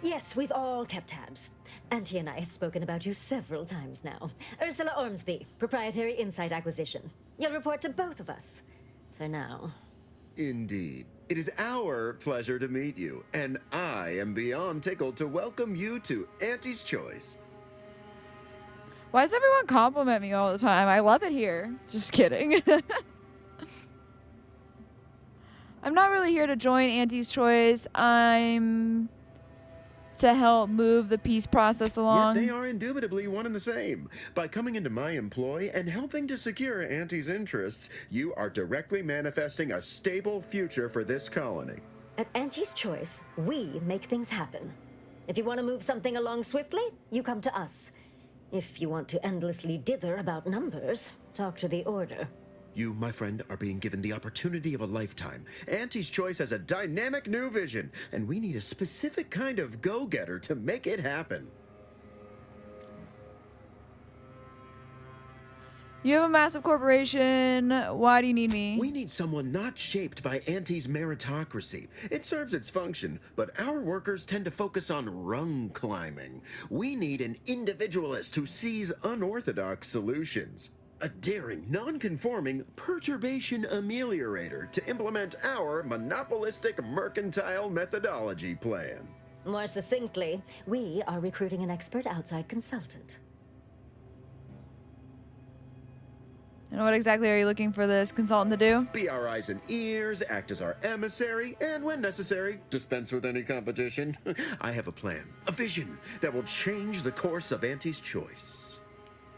Yes, we've all kept tabs. Auntie and I have spoken about you several times now. Ursula Ormsby, Proprietary Insight Acquisition. You'll report to both of us. For now. Indeed. It is our pleasure to meet you, and I am beyond tickled to welcome you to Auntie's Choice. Why does everyone compliment me all the time? I love it here. Just kidding. I'm not really here to join Auntie's Choice. I'm to help move the peace process along. Yet they are indubitably one and the same. By coming into my employ and helping to secure Auntie's interests, you are directly manifesting a stable future for this colony. At Auntie's Choice, we make things happen. If you want to move something along swiftly, you come to us. If you want to endlessly dither about numbers, talk to the Order. You, my friend, are being given the opportunity of a lifetime. Auntie's Choice has a dynamic new vision, and we need a specific kind of go-getter to make it happen. You have a massive corporation. Why do you need me? We need someone not shaped by Auntie's meritocracy. It serves its function, but our workers tend to focus on rung climbing. We need an individualist who sees unorthodox solutions. A daring, non-conforming perturbation ameliorator to implement our monopolistic mercantile methodology plan. More succinctly, we are recruiting an expert outside consultant. And what exactly are you looking for this consultant to do? Be our eyes and ears, act as our emissary, and when necessary, dispense with any competition. I have a plan, a vision that will change the course of Auntie's Choice.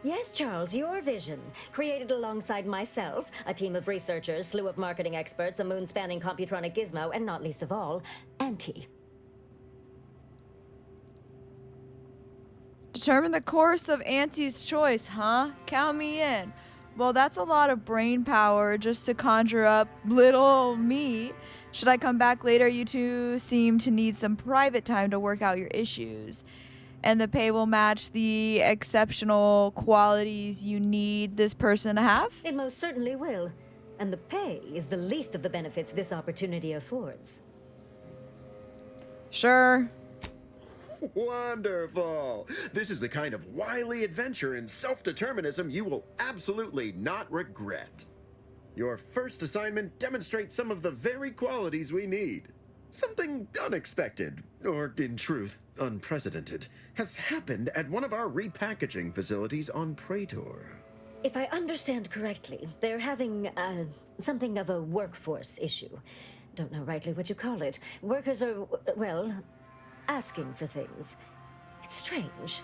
Yes, Charles, your vision. Created alongside myself, a team of researchers, slew of marketing experts, a moon-spanning computronic gizmo, and not least of all, Auntie. Determine the course of Auntie's Choice, huh? Count me in. Well, that's a lot of brain power just to conjure up little me. Should I come back later? You two seem to need some private time to work out your issues. And the pay will match the exceptional qualities you need this person to have? It most certainly will. And the pay is the least of the benefits this opportunity affords. Sure. Wonderful! This is the kind of wily adventure in self-determinism you will absolutely not regret. Your first assignment demonstrates some of the very qualities we need. Something unexpected, or in truth, unprecedented, has happened at one of our repackaging facilities on Praetor. If I understand correctly, they're having, something of a workforce issue. Don't know rightly what you call it. Workers are, well, asking for things. It's strange.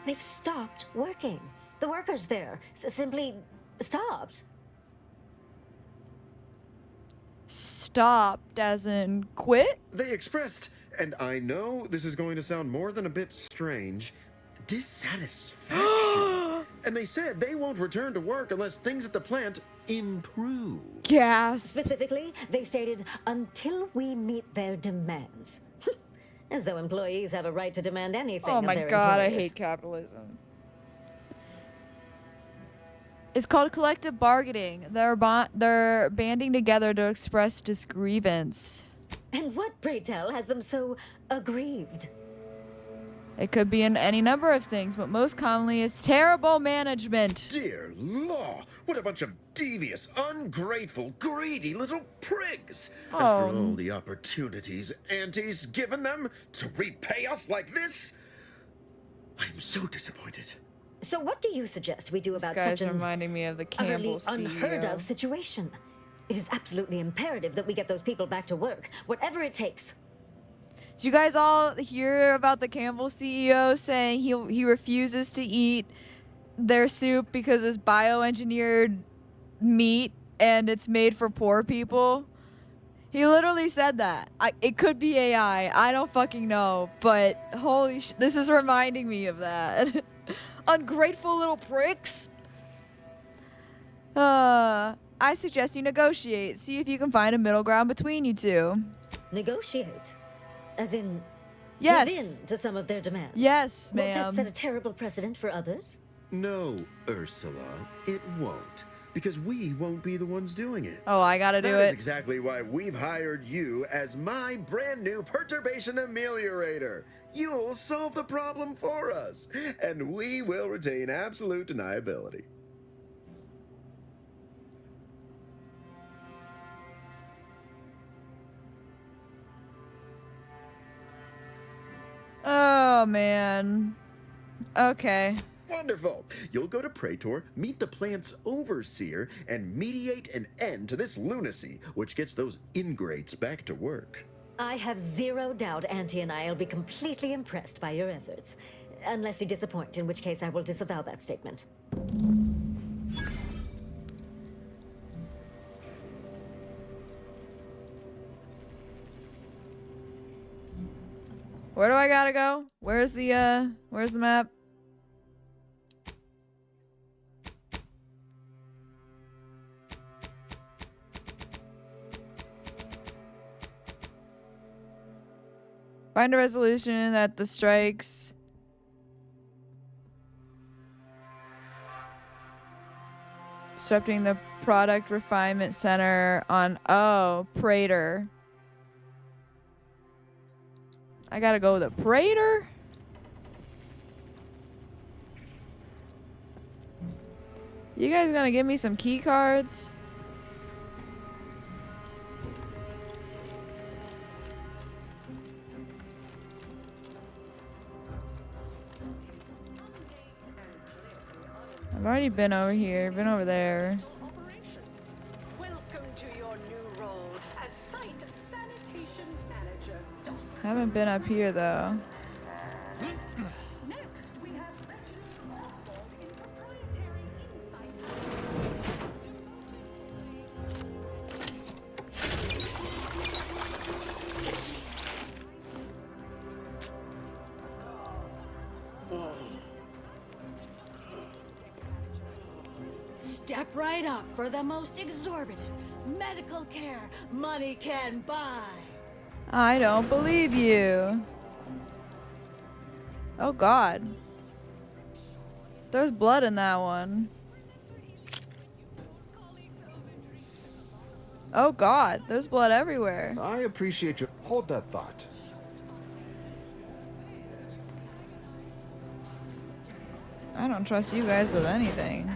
They've stopped working. The workers there simply stopped. Stopped as in quit? They expressed, and I know this is going to sound more than a bit strange, dissatisfaction. And they said they won't return to work unless things at the plant improve. Gas. Specifically, they stated, until we meet their demands. As though employees have a right to demand anything Oh of my their god, I employers. hate capitalism. It's called collective bargaining. They're banding together to express disgrievance. And what, pray tell, has them so aggrieved? It could be in any number of things, but most commonly it's terrible management. Dear law, what a bunch of devious, ungrateful, greedy little prigs. After all the opportunities Auntie's given them to repay us like this, I'm so disappointed. So what do you suggest we do about This guy's such an reminding me of the utterly Campbell unheard CEO. of situation? It is absolutely imperative that we get those people back to work, whatever it takes. Did you guys all hear about the Campbell CEO saying he refuses to eat their soup because it's bioengineered meat and it's made for poor people? He literally said that. It could be AI. I don't fucking know. But holy sh... This is reminding me of that. Ungrateful little pricks. I suggest you negotiate. See if you can find a middle ground between you two. Negotiate? As in, yes, give in to some of their demands? Yes, Won't that ma'am. set a terrible precedent for others? No, Ursula, it won't. Because we won't be the ones doing it. Oh, I gotta do That is it. exactly why we've hired you as my brand new perturbation ameliorator. You'll solve the problem for us, and we will retain absolute deniability. Oh, man. Okay. Wonderful. You'll go to Praetor, meet the plant's overseer, and mediate an end to this lunacy, which gets those ingrates back to work. I have zero doubt Auntie and I will be completely impressed by your efforts. Unless you disappoint, in which case I will disavow that statement. Where do I gotta go? Where's the map? Find a resolution that the strikes. Disrupting the product refinement center on, Praetor. I gotta go with a Praetor? You guys gonna give me some key cards? I've already been over here, been over there. Welcome to your new role as site sanitation manager, Doc. Haven't been up here though. Next, we have Reginald Oswald in proprietary insight. Step right up for the most exorbitant medical care money can buy. I don't believe you. Oh God. There's blood in that one. Oh God, there's blood everywhere. I appreciate your... Hold that thought. I don't trust you guys with anything.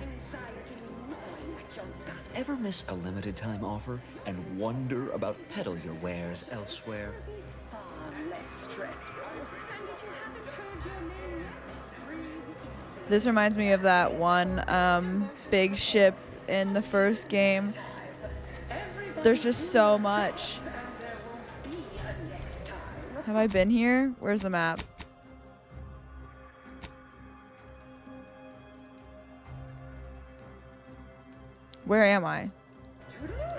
Ever miss a limited time offer and wonder about peddle your wares elsewhere? This reminds me of that one big ship in the first game. There's just so much. Have I been here? Where's the map? Where am I?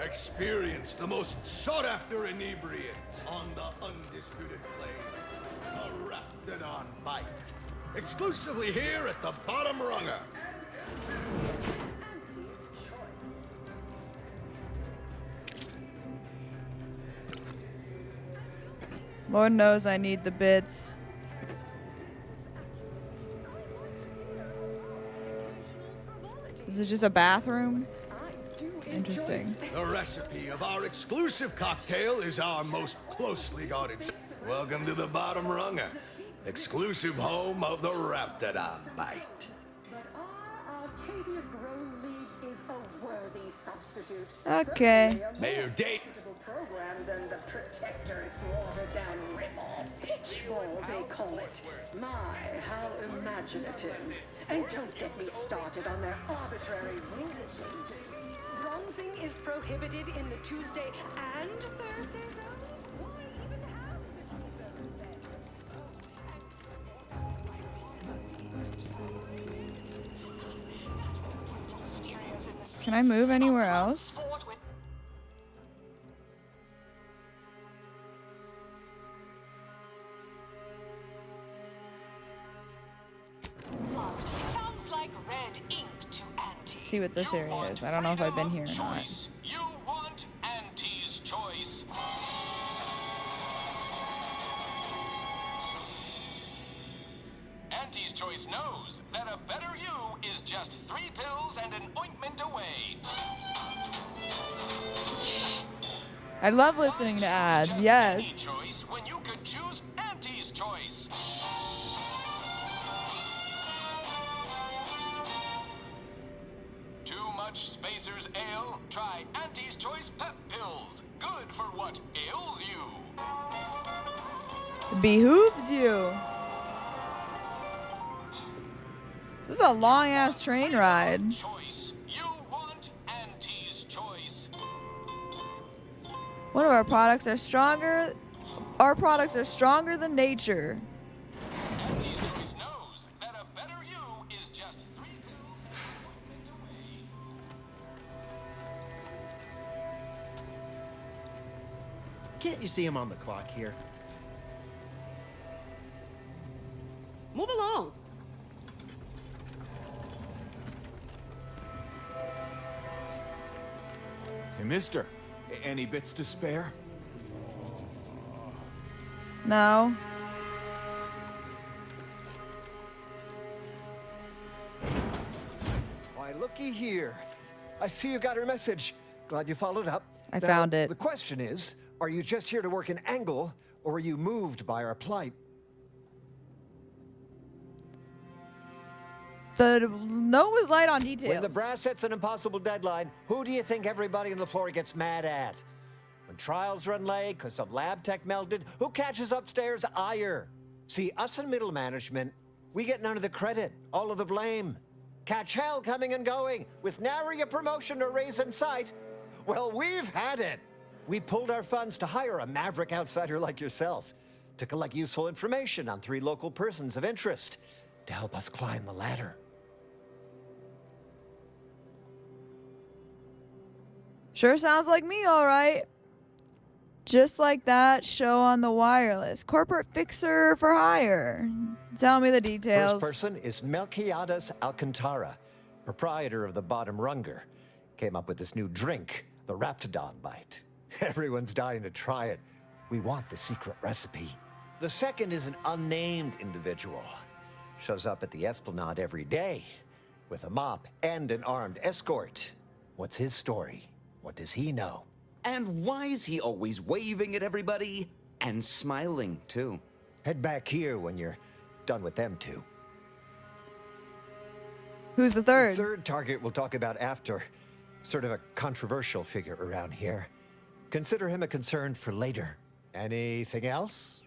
Experience the most sought-after inebriant on the undisputed plane, the Raptidon Bite. Exclusively here at the Bottom Runger. Lord knows I need the bits. Is it just a bathroom? Interesting. The recipe of our exclusive cocktail is our most closely guarded. Welcome to the Bottom Runger, exclusive home of the Raptidon Bite. Okay. Mayor Date. Program than the Protectorate's watered-down rip-off. Pitchball, they call it. My, how imaginative. And don't get me started on their arbitrary rule changes. Bronzing is prohibited in the Tuesday and Thursday zones? Why even have the T-zones then? Can I move anywhere else? Sounds like red ink to Auntie. See what this area is. I don't know if I've been here or not. You want Auntie's choice. Auntie's Choice knows that a better you is just 3 pills and an ointment away. I love listening to ads. Yes. Choice when you could choose Auntie's Choice. Too much Spacer's Ale? Try Auntie's Choice Pep Pills. Good for what ails you. Behooves you. This is a long ass train ride. Choice. You want Auntie's Choice. One of our products are stronger. Our products are stronger than nature. Auntie's Choice knows that a better you is just 3 pills and an ointment away. Can't you see him on the clock here? Move along. Hey, mister, any bits to spare? No. Why, looky here. I see you got her message. Glad you followed up. I found it. The question is, are you just here to work an angle, or were you moved by our plight? The note was light on details. When the brass sets an impossible deadline, who do you think everybody on the floor gets mad at? When trials run late because some lab tech melted, who catches upstairs ire? See, us in middle management, we get none of the credit, all of the blame. Catch hell coming and going, with nary a promotion or raise in sight. Well, we've had it. We pulled our funds to hire a maverick outsider like yourself to collect useful information on 3 local persons of interest to help us climb the ladder. Sure sounds like me, all right. Just like that show on the wireless. Corporate fixer for hire. Tell me the details. First person is Melquiades Alcantara, proprietor of the Bottom Runger. Came up with this new drink, the Raptidon Bite. Everyone's dying to try it. We want the secret recipe. The second is an unnamed individual. Shows up at the Esplanade every day with a mop and an armed escort. What's his story? What does he know? And why is he always waving at everybody? And smiling, too. Head back here when you're done with them two. Who's the third? The third target we'll talk about after. Sort of a controversial figure around here. Consider him a concern for later. Anything else?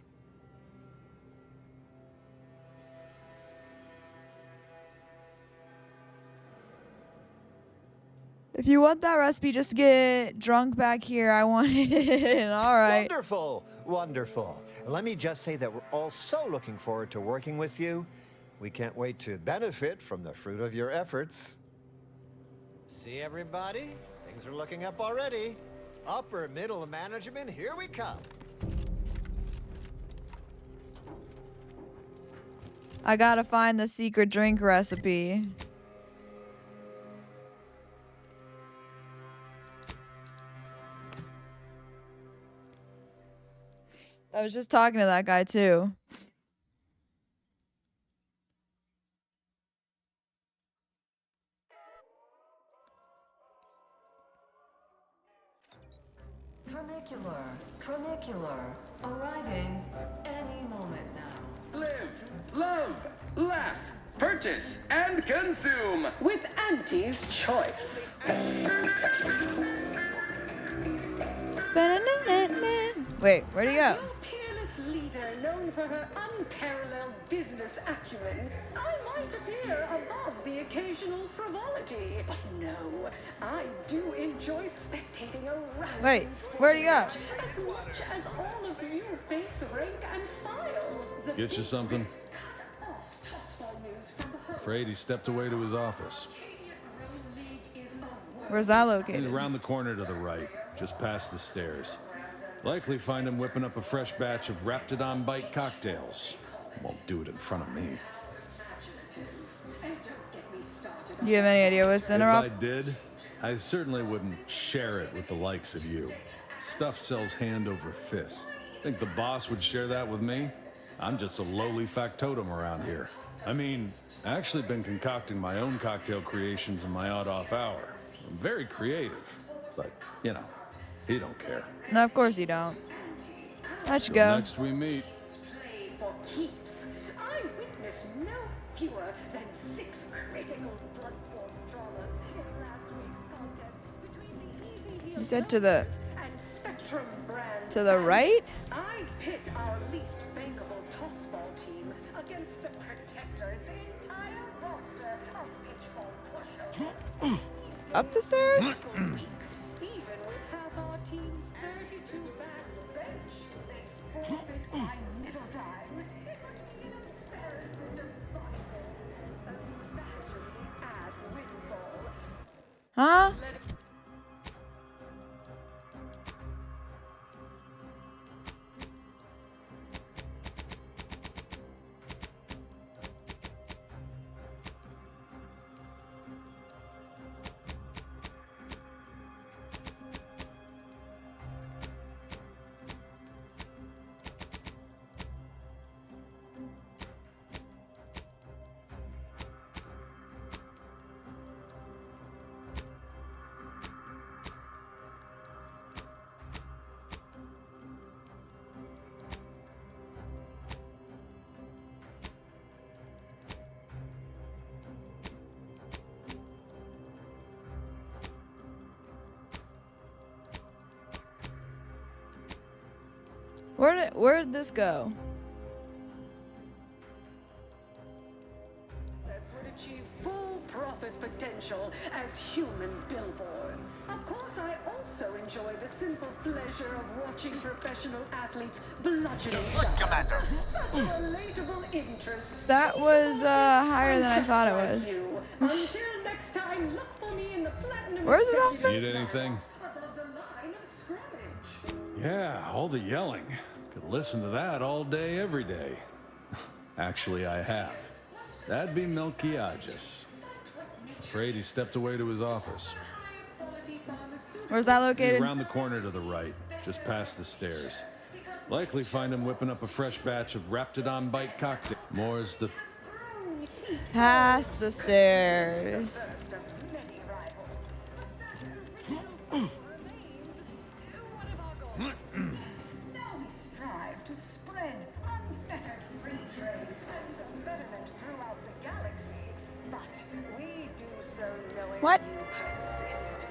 If you want that recipe, just get drunk back here. I want it. All right. Wonderful, wonderful. Let me just say that we're all so looking forward to working with you. We can't wait to benefit from the fruit of your efforts. See, everybody? Things are looking up already. Upper middle management, here we come. I gotta find the secret drink recipe. I was just talking to that guy too. Tramicular, arriving any moment now. Live, love, laugh, purchase, and consume with Auntie's Choice. Wait, where'd he go? Peerless leader known for her unparalleled business acumen, I might appear above the occasional frivolity. But no, I do enjoy spectating a rousing Wait, where'd he go? as much as all of you base rank and file. The Get you something? Afraid he stepped away to his office. Where's that He's located? around the corner to the right, just past the stairs. Likely find him whipping up a fresh batch of Raptidon Bite cocktails. Won't do it in front of me. Do you have any idea what's in If her I up? did, I certainly wouldn't share it with the likes of you. Stuff sells hand over fist. Think the boss would share that with me? I'm just a lowly factotum around here. I mean, I actually been concocting my own cocktail creations in my odd-off hour. I'm very creative, but, you know, he don't care. No, of course you don't. Let's Till go. next we meet. Play for keeps. I witnessed no fewer than 6 critical blood force dramas in last week's contest between the Easy Heel You said to the and Spectrum brand. to the right? I pit our least bankable tossball team against the Protector's entire roster of pitchball pushers. Up the stairs? Even with half our team's 32 backs bench, they forfeit by middle time. Embarrassment of bodybuilders. Imagine the ad windfall. Huh? Where'd this go? That would achieve full profit potential as human billboards. Of course, I also enjoy the simple pleasure of watching professional athletes bludgeoning each other. Such relatable interest. That was higher than I thought it was. Until next time, look for me in the platinum. Where's his Need office? anything? Above the line of scrimmage. Yeah, all the yelling. Could listen to that all day, every day. Actually, I have. That'd be Melquiades. Afraid he stepped away to his office. Where's that He's located? around the corner to the right, just past the stairs. Likely find him whipping up a fresh batch of Raptidon Bite cocktail. More's the... Past the stairs. Strive to spread unfettered free trade and some betterment throughout the galaxy. But we do so knowing What? you persist.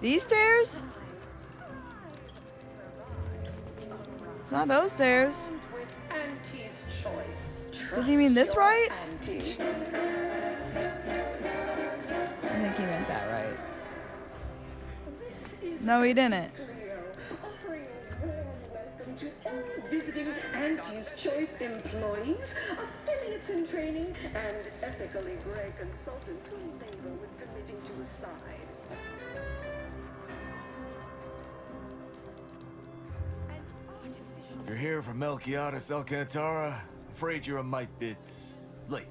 These stairs? It's not those stairs. Does he mean this right? I think he meant that right. No, he didn't. Welcome to all visiting Auntie's Choice employees, affiliates in training, and ethically gray consultants who labor with committing to a side. If you're here for Melquiades Alcantara, I'm afraid you're a mite bit late.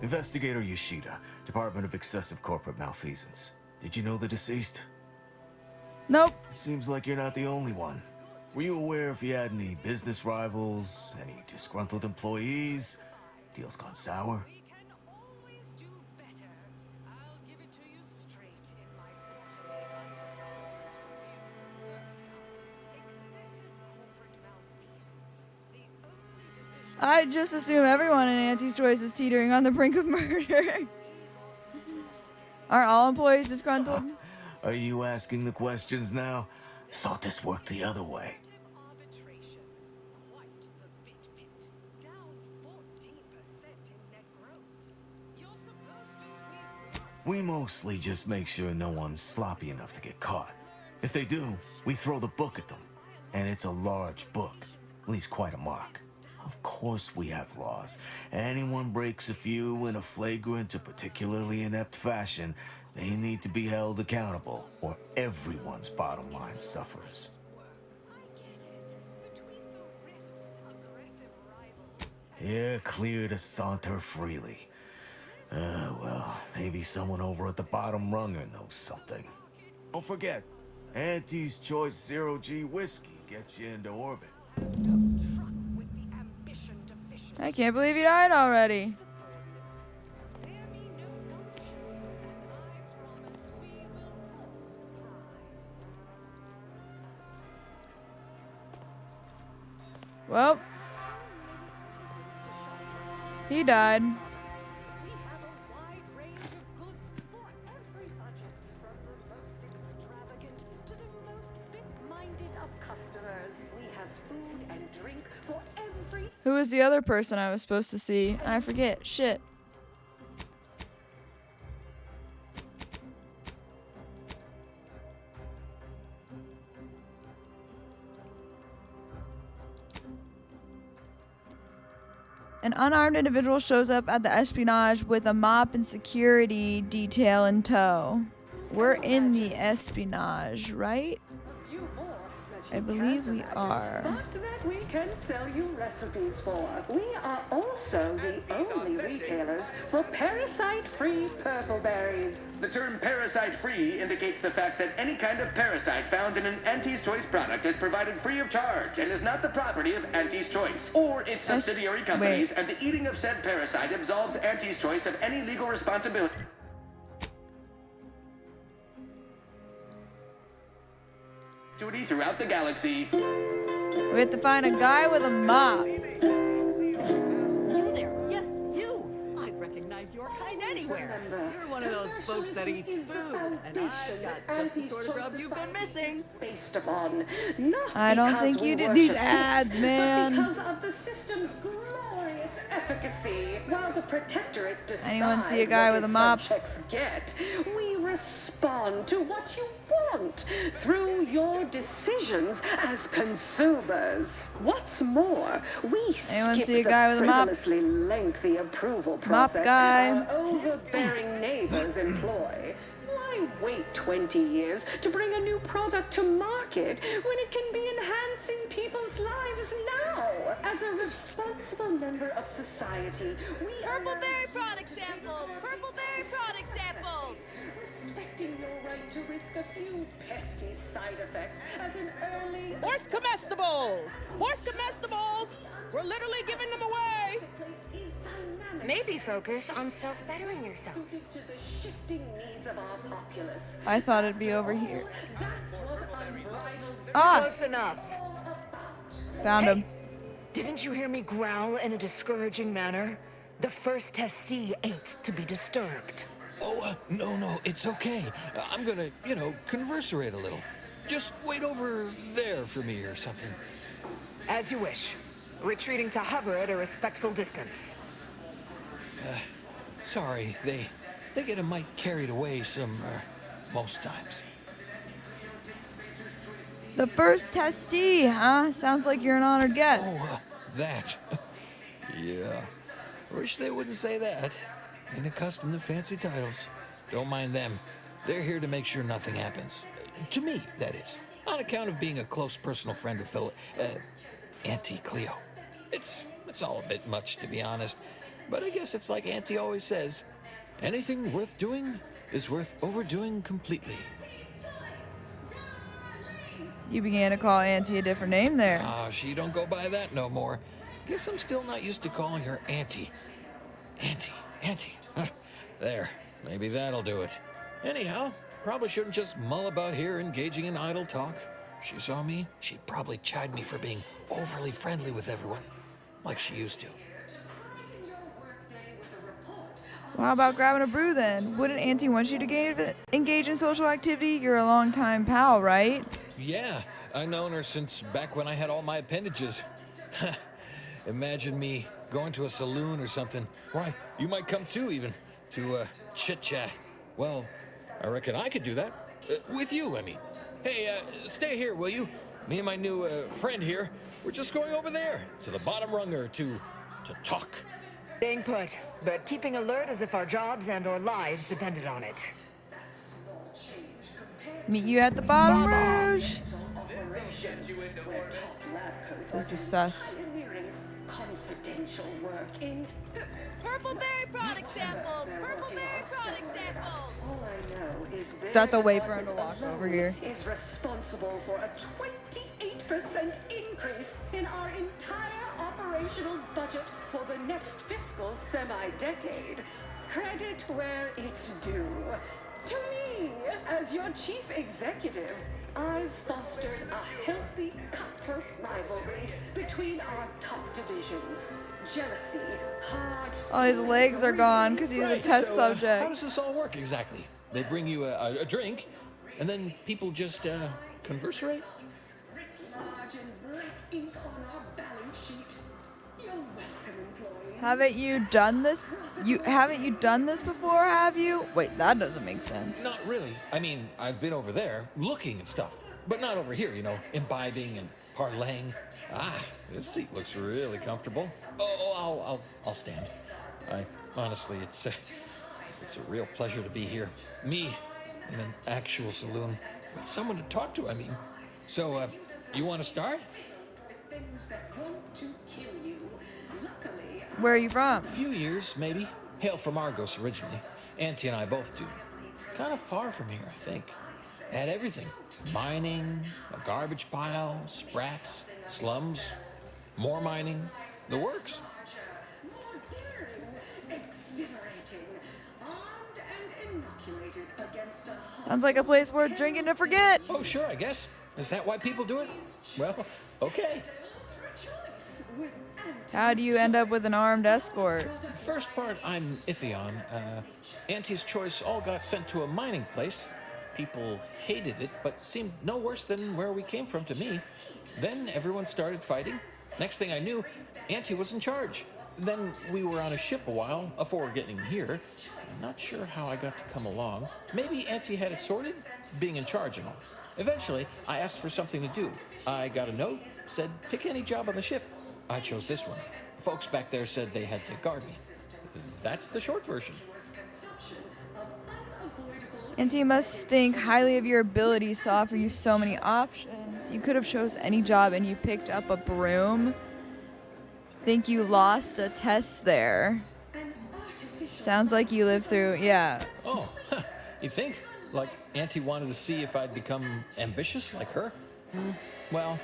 Investigator Yoshida, Department of Excessive Corporate Malfeasance. Did you know the deceased? Nope. Seems like you're not the only one. Were you aware if he had any business rivals, any disgruntled employees? Deals gone sour? I just assume everyone in Auntie's Choice is teetering on the brink of murder. Aren't all employees disgruntled? Are you asking the questions now? Thought this worked the other way. We mostly just make sure no one's sloppy enough to get caught. If they do, we throw the book at them. And it's a large book. Leaves quite a mark. Of course we have laws. Anyone breaks a few in a flagrant or particularly inept fashion, they need to be held accountable, or everyone's bottom line suffers. You're clear to saunter freely. Well, maybe someone over at the bottom runger knows something. Don't forget, Auntie's Choice Zero-G whiskey gets you into orbit. I can't believe he died already. Well, he died. Who was the other person I was supposed to see? I forget. Shit. An unarmed individual shows up at the espionage with a mop and security detail in tow. We're in the espionage, right? I believe we are. But that we can sell you recipes for. We are also the only retailers for parasite-free purple berries. The term parasite-free indicates the fact that any kind of parasite found in an Auntie's Choice product is provided free of charge and is not the property of Auntie's Choice or its subsidiary companies, and the eating of said parasite absolves Auntie's Choice of any legal responsibility. Throughout the galaxy. We have to find a guy with a mop. You there? Yes, you. I recognize your kind anywhere. You're one of those folks that eats food, and I've got just the sort of grub you've been missing. Based upon I don't think you did these ads, man. But because of the system's glorious efficacy, while the Protectorate decides Anyone see a guy with a mop? Get, we respond to what you want through your decisions as consumers. What's more, we Anyone skip see a the guy with a mop? frivolously lengthy approval Mop process guy. our overbearing neighbors employ. Why wait 20 years to bring a new product to market when it can be enhancing people's lives now? As a responsible member of society, we Purple berry product samples! Purple berry product samples! respecting your right to risk a few pesky side effects as an early... Horse comestibles! Horse comestibles! We're literally giving them away! Maybe focus on self-bettering yourself. To the shifting needs of our populace. I thought it'd be over here. That's what unbridled... Ah! Close enough. Found him. Didn't you hear me growl in a discouraging manner? The first testee ain't to be disturbed. No, it's okay. I'm gonna, converserate a little. Just wait over there for me or something. As you wish. Retreating to hover at a respectful distance. Sorry, they get a mite carried away most times. The first testee, huh? Sounds like you're an honored guest. That. Yeah. Wish they wouldn't say that. Ain't accustomed to fancy titles. Don't mind them. They're here to make sure nothing happens. To me, that is. On account of being a close personal friend of fellow... Auntie Cleo. It's all a bit much, to be honest. But I guess it's like Auntie always says. Anything worth doing is worth overdoing completely. You began to call Auntie a different name there. She don't go by that no more. Guess I'm still not used to calling her Auntie. Auntie. There, maybe that'll do it. Anyhow, probably shouldn't just mull about here engaging in idle talk. If she saw me, she'd probably chide me for being overly friendly with everyone, like she used to. Well, how about grabbing a brew then? Wouldn't Auntie want you to engage in social activity? You're a longtime pal, right? Yeah, I've known her since back when I had all my appendages. Imagine me going to a saloon or something. Why, you might come too, even, to chit-chat. Well, I reckon I could do that. With you, I mean. Hey, stay here, will you? Me and my new friend here, we're just going over there, to the bottom runger, to talk. Staying put, but keeping alert as if our jobs and or lives depended on it. Meet you at the Bottom Rouge. This is sus. Confidential work in Purple berry product samples! Purple berry product samples! All I know is this Have to wait for him to walk over here. is responsible for a 28% increase in our entire operational budget for the next fiscal semi-decade. Credit where it's due. To me, as your chief executive, I've fostered a healthy cutthroat rivalry between our top divisions. Jealousy, hard... Oh, his legs are gone because he's a test subject. How does this all work exactly? They bring you a drink, and then people just converserate? Large and black ink on our balance sheet. You're welcome, employees. Haven't you done this? Haven't you done this before, have you? Wait, that doesn't make sense. Not really. I mean, I've been over there, looking and stuff. But not over here, imbibing and parlaying. This seat looks really comfortable. I'll stand. Honestly, it's a real pleasure to be here. Me, in an actual saloon, with someone to talk to, I mean. So, you want to start? Things that want to kill you. Luckily, Where are you from? A few years, maybe. Hail from Argos originally. Auntie and I both do. Kind of far from here, I think. Had everything. Mining, a garbage pile, sprats, slums, more mining, the works. Sounds like a place worth drinking to forget. Oh, sure, I guess. Is that why people do it? Well, okay. How do you end up with an armed escort? First part I'm iffy on. Auntie's choice all got sent to a mining place. People hated it, but seemed no worse than where we came from to me. Then everyone started fighting. Next thing I knew, Auntie was in charge. Then we were on a ship a while before getting here. I'm not sure how I got to come along. Maybe Auntie had it sorted, being in charge and all. Eventually, I asked for something to do. I got a note, said pick any job on the ship. I chose this one. Folks back there said they had to guard me. That's the short version. Auntie must think highly of your abilities to offer you so many options. You could have chose any job and you picked up a broom. Think you lost a test there. Sounds like you lived through, yeah. Oh, you think? Like Auntie wanted to see if I'd become ambitious like her? Well,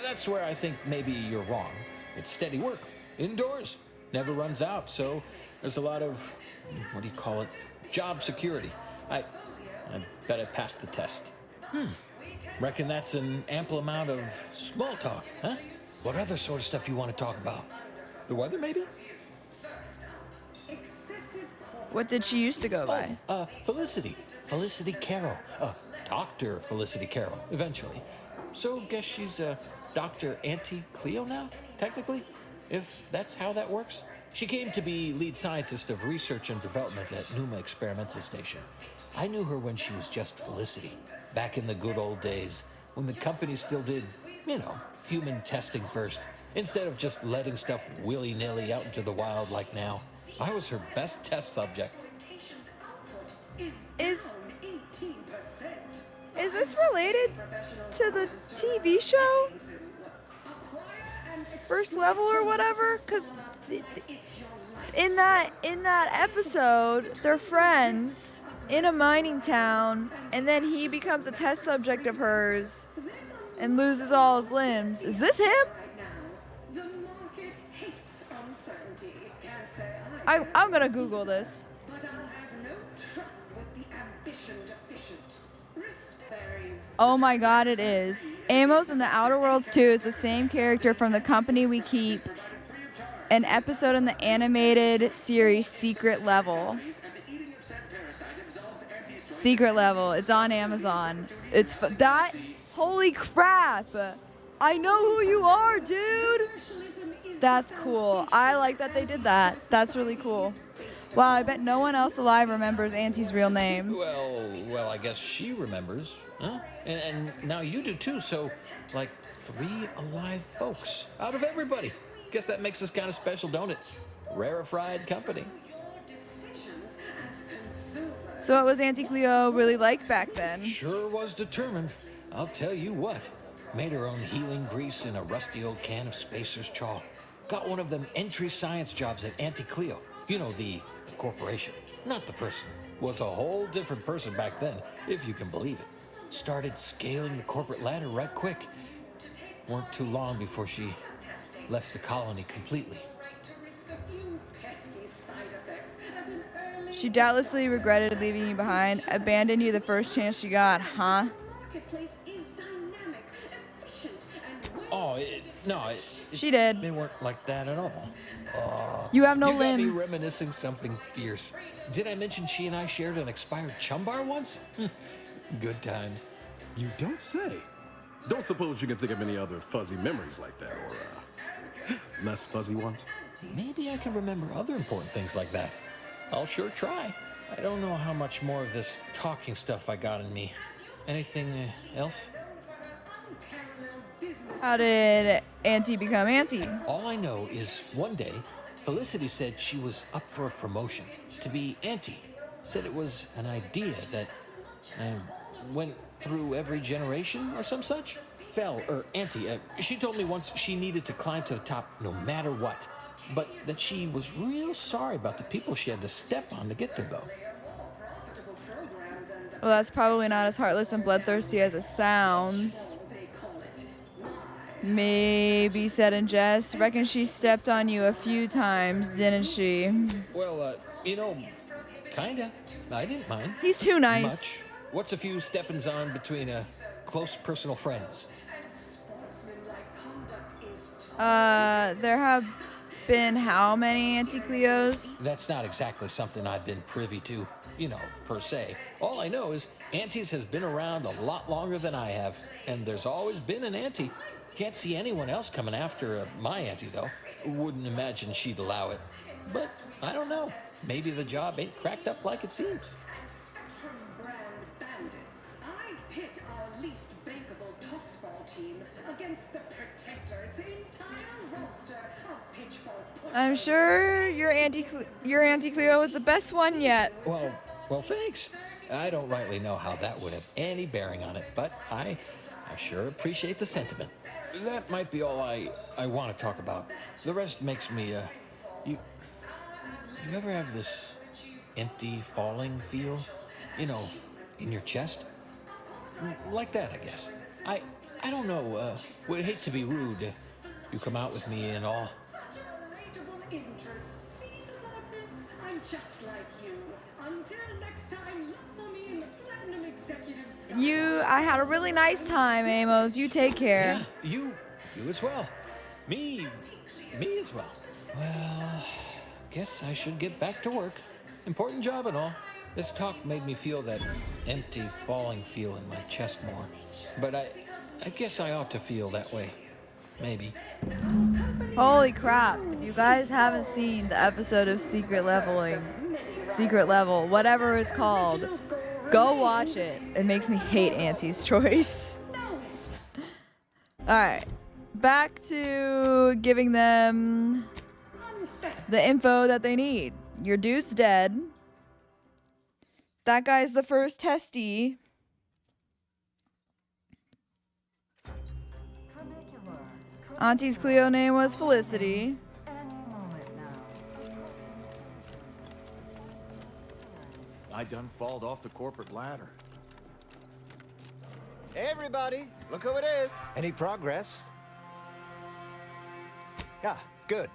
that's where I think maybe you're wrong. It's steady work, indoors, never runs out, so there's a lot of, what do you call it, job security. I bet I passed the test. Reckon that's an ample amount of small talk, huh? What other sort of stuff you want to talk about? The weather, maybe? What did she used to go by? Felicity. Felicity Carroll. Dr. Felicity Carroll, eventually. So guess she's Dr. Auntie Cleo now, technically, if that's how that works. She came to be lead scientist of research and development at Numa Experimental Station. I knew her when she was just Felicity, back in the good old days, when the company still did, human testing first, instead of just letting stuff willy-nilly out into the wild like now. I was her best test subject. Is this related to the TV show? First Level or whatever? Because in that episode, they're friends in a mining town, and then he becomes a test subject of hers and loses all his limbs. Is this him? I'm gonna Google this. Oh my god, it is. Amos in the Outer Worlds 2 is the same character from The Company We Keep, an episode in the animated series Secret Level. Secret Level. It's on Amazon. It's that. Holy crap! I know who you are, dude! That's cool. I like that they did that. That's really cool. Wow, I bet no one else alive remembers Auntie's real name. Well, I guess she remembers, huh? And now you do too, so, 3 alive folks out of everybody. Guess that makes us kind of special, don't it? Rarefied company. So what was Auntie Cleo really like back then? Sure was determined. I'll tell you what. Made her own healing grease in a rusty old can of Spacer's Chaw. Got one of them entry science jobs at Auntie Cleo. You know, the corporation, not the person. Was a whole different person back then, if you can believe it. Started scaling the corporate ladder right quick. Weren't too long before she left the colony completely. She doubtlessly regretted leaving you behind, abandoned you the first chance she got, huh? She did. They weren't like that at all. You have no you limbs. You got me reminiscing something fierce. Did I mention she and I shared an expired chum bar once? Good times. You don't say. Don't suppose you can think of any other fuzzy memories like that, or less fuzzy ones? Maybe I can remember other important things like that. I'll sure try. I don't know how much more of this talking stuff I got in me. Anything else? How did Auntie become Auntie? All I know is one day, Felicity said she was up for a promotion to be Auntie. Said it was an idea that went through every generation or some such. Auntie, she told me once she needed to climb to the top no matter what. But that she was real sorry about the people she had to step on to get there, though. Well, that's probably not as heartless and bloodthirsty as it sounds. Maybe said in jest. Reckon she stepped on you a few times, didn't she? Well, kinda. I didn't mind. He's too nice. Much. What's a few steppings on between close personal friends? There have been how many Auntie Cleos? That's not exactly something I've been privy to, per se. All I know is Auntie's has been around a lot longer than I have, and there's always been an Auntie. Can't see anyone else coming after my Auntie, though. Wouldn't imagine she'd allow it. But I don't know. Maybe the job ain't cracked up like it seems. I pit our least bankable tossball team against the Protectorate's entire roster of pitchball. I'm sure your Auntie Cleo was the best one yet. Well, thanks. I don't rightly know how that would have any bearing on it, but I sure appreciate the sentiment. That might be all I want to talk about. The rest makes me, You ever have this empty falling feel? In your chest? Like that, I guess. I don't know, would hate to be rude if you come out with me and all. I'm just like you. Until next time, look for me in the Platinum Executive Sky. I had a really nice time, Amos. You take care. Yeah, you as well. Me as well. Well, guess I should get back to work. Important job and all. This talk made me feel that empty, falling feel in my chest more. But I guess I ought to feel that way. Maybe. Holy crap. If you guys haven't seen the episode of Secret Level, whatever it's called, go watch it. It makes me hate Auntie's Choice. Alright. Back to giving them the info that they need. Your dude's dead. That guy's the first testee. Auntie's Cleo name was Felicity. I done falled off the corporate ladder. Hey, everybody, look who it is. Any progress? Ah, good.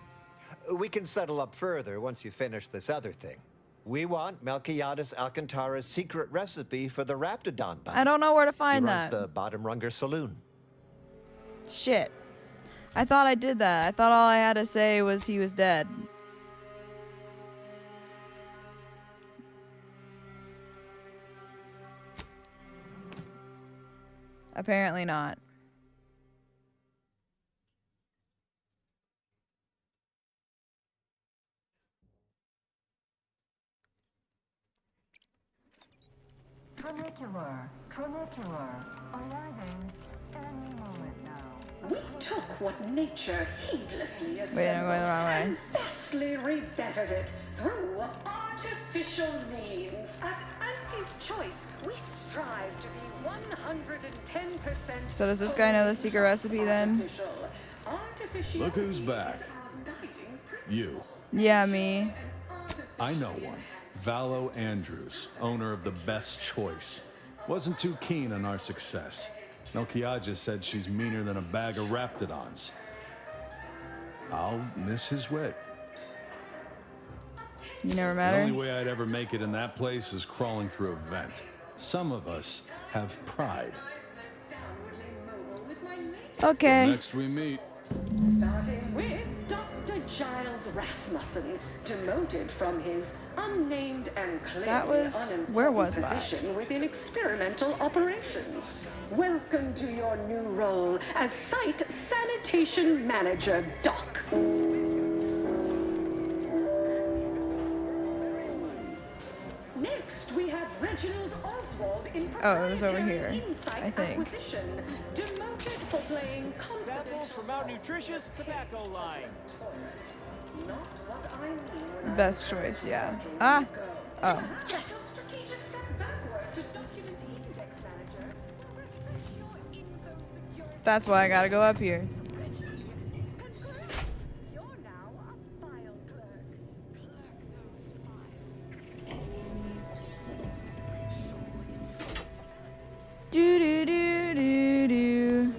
We can settle up further once you finish this other thing. We want Melquiades Alcantara's secret recipe for the Raptidon bite. I don't know where to find he runs that. the Bottom Runger Saloon. Shit. I thought I did that. I thought all I had to say was he was dead. Apparently not. Trinicular, arriving any moment now. We took what nature heedlessly assembled Wait, I'm going the wrong way. and vastly rebettered it through artificial means. At Auntie's Choice, we strive to be 110%. So does this guy know the secret recipe then? Look who's back. You. Yeah, me. I know one. Valo Andrews, owner of the Best Choice. Wasn't too keen on our success. Melquiades said she's meaner than a bag of Raptidons. I'll miss his wit. You never met The her? only way I'd ever make it in that place is crawling through a vent. Some of us have pride. Okay. Next we meet. Starting with Dr. Giles Rasmussen, demoted from his unnamed and clearly where was that? position within experimental operations. Welcome to your new role as Site Sanitation Manager, Doc. Next, we have Reginald Oswald in Oh, it was over Proprietary here, Insight I think. Acquisition, demoted for playing Samples from our nutritious tobacco line. Not what I mean when Best Choice, yeah. Ah. Oh. strategic step backward to document the index manager. Refresh your info security. That's why I gotta go up here. You're now a file clerk. Do do do do do.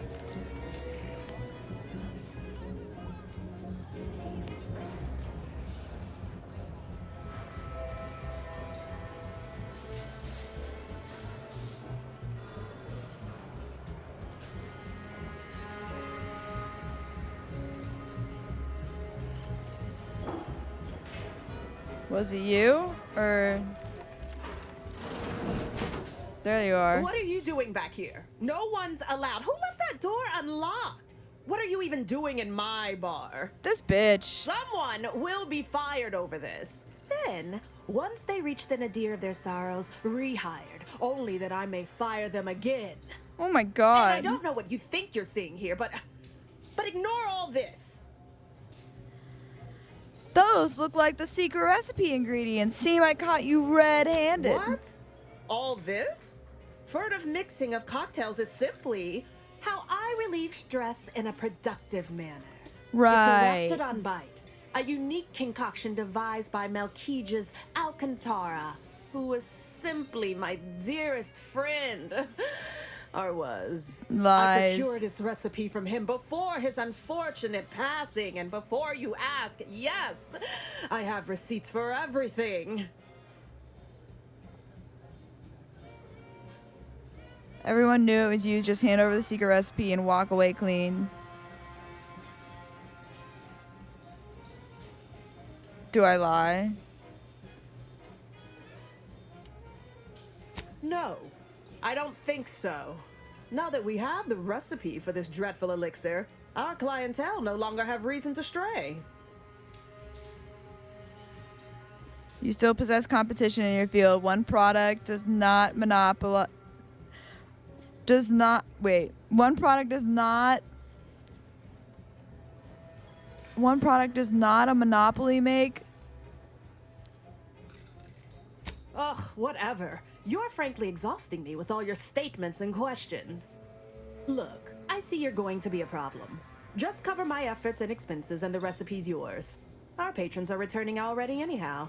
Was it you or? There you are. What are you doing back here? No one's allowed. Who left that door unlocked? What are you even doing in my bar? This bitch. Someone will be fired over this. Then, once they reach the nadir of their sorrows, rehired, only that I may fire them again. Oh my god. And I don't know what you think you're seeing here, but ignore all this. Those look like the secret recipe ingredients. Seem I caught you red-handed. What? All this? Furtive mixing of cocktails is simply how I relieve stress in a productive manner. Right. It's a Raptidon bite, a unique concoction devised by Melquiades Alcantara, who was simply my dearest friend. Or was. Lies. I procured its recipe from him before his unfortunate passing, and before you ask, yes, I have receipts for everything. Everyone knew it was you. Just hand over the secret recipe and walk away clean. Do I lie? No, I don't think so. Now that we have the recipe for this dreadful elixir, our clientele no longer have reason to stray. You still possess competition in your field. One product does not monopolize. One product does not a monopoly make. Ugh, whatever. You're frankly exhausting me with all your statements and questions. Look, I see you're going to be a problem. Just cover my efforts and expenses and the recipe's yours. Our patrons are returning already anyhow.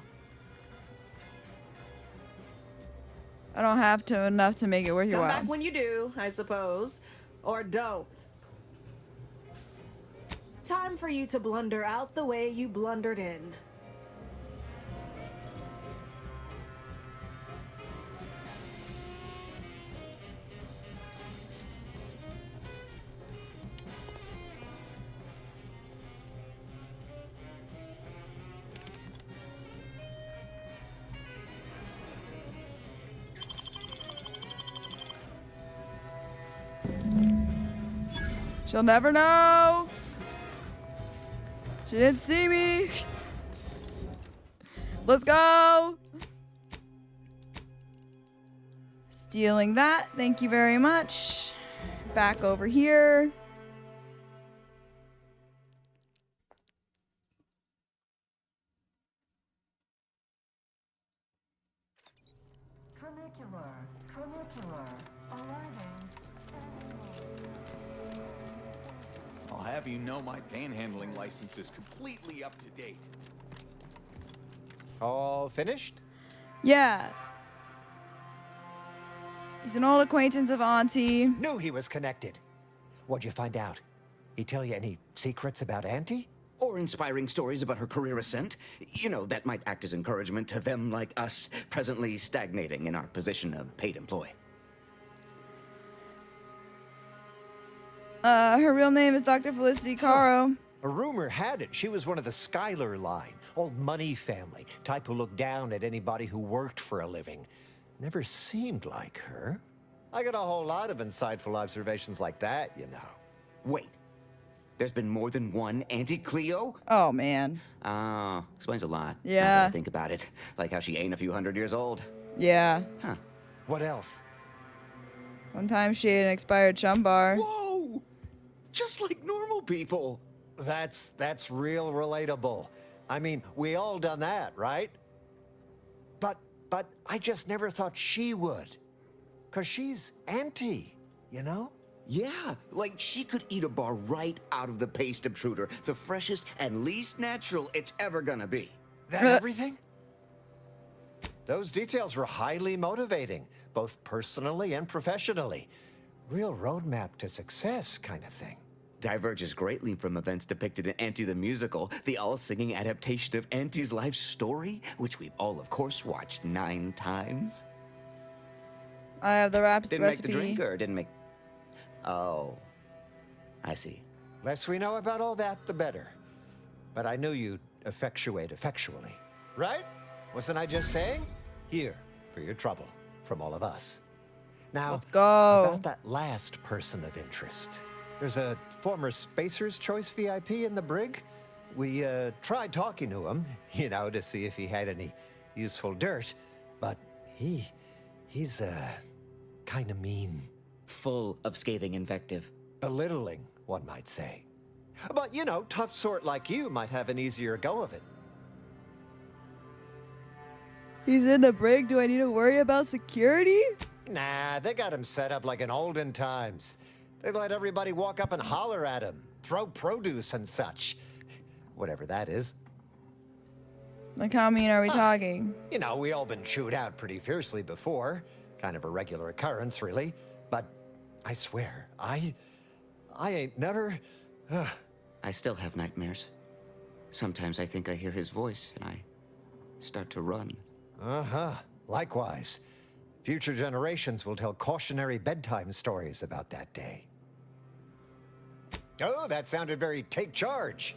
I don't have to enough to make it worth your Come while. back when you do, I suppose. Or don't. Time for you to blunder out the way you blundered in. She'll never know. She didn't see me. Let's go. Stealing that. Thank you very much. Back over here. Tramicular, arriving. I'll have you know my panhandling license is completely up to date. All finished? Yeah. He's an old acquaintance of Auntie. Knew he was connected. What'd you find out? He tell you any secrets about Auntie? Or inspiring stories about her career ascent? You know, that might act as encouragement to them like us, presently stagnating in our position of paid employee. Her real name is Dr. Felicity Caro. A rumor had it she was one of the Schuyler line, old money family, type who looked down at anybody who worked for a living. Never seemed like her. I got a whole lot of insightful observations like that, you know. Wait. There's been more than one Auntie Cleo? Oh, man. Explains a lot. Yeah. Now that I think about it. Like how she ain't a few hundred years old. Yeah. Huh. What else? One time she ate an expired chum bar. Whoa! Just like normal people. That's real relatable. I mean, we all done that, right? But I just never thought she would. 'Cause she's Auntie, you know? Yeah, like she could eat a bar right out of the paste obtruder. The freshest and least natural it's ever gonna be. That everything? Those details were highly motivating, both personally and professionally. Real roadmap to success kind of thing. Diverges greatly from events depicted in Auntie the Musical, the all-singing adaptation of Auntie's life story, which we've all, of course, watched 9 times. I have the recipe. Didn't make the drink, or didn't make... Oh, I see. Less we know about all that, the better. But I knew you'd effectuate effectually. Right? Wasn't I just saying? Here, for your trouble, from all of us. Now, let's go. About that last person of interest. There's a former Spacer's Choice VIP in the brig. We tried talking to him, you know, to see if he had any useful dirt. But he's kind of mean. Full of scathing invective. Belittling, one might say. But, you know, tough sort like you might have an easier go of it. He's in the brig. Do I need to worry about security? Nah, they got him set up like in olden times. They let everybody walk up and holler at him, throw produce and such. Whatever that is. Like how mean are we talking? You know, we all been chewed out pretty fiercely before. Kind of a regular occurrence, really. But I swear, I ain't never... I still have nightmares. Sometimes I think I hear his voice and I start to run. Uh-huh. Likewise. Future generations will tell cautionary bedtime stories about that day. Oh, that sounded very take charge.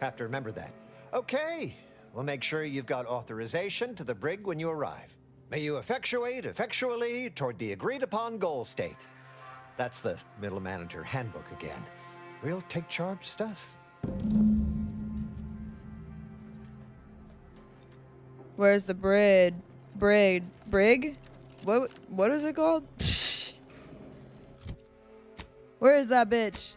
Have to remember that. Okay, we'll make sure you've got authorization to the brig when you arrive. May you effectuate effectually toward the agreed upon goal state. That's the middle manager handbook again. Real take charge stuff. Where's the brig? What is it called? Where is that bitch?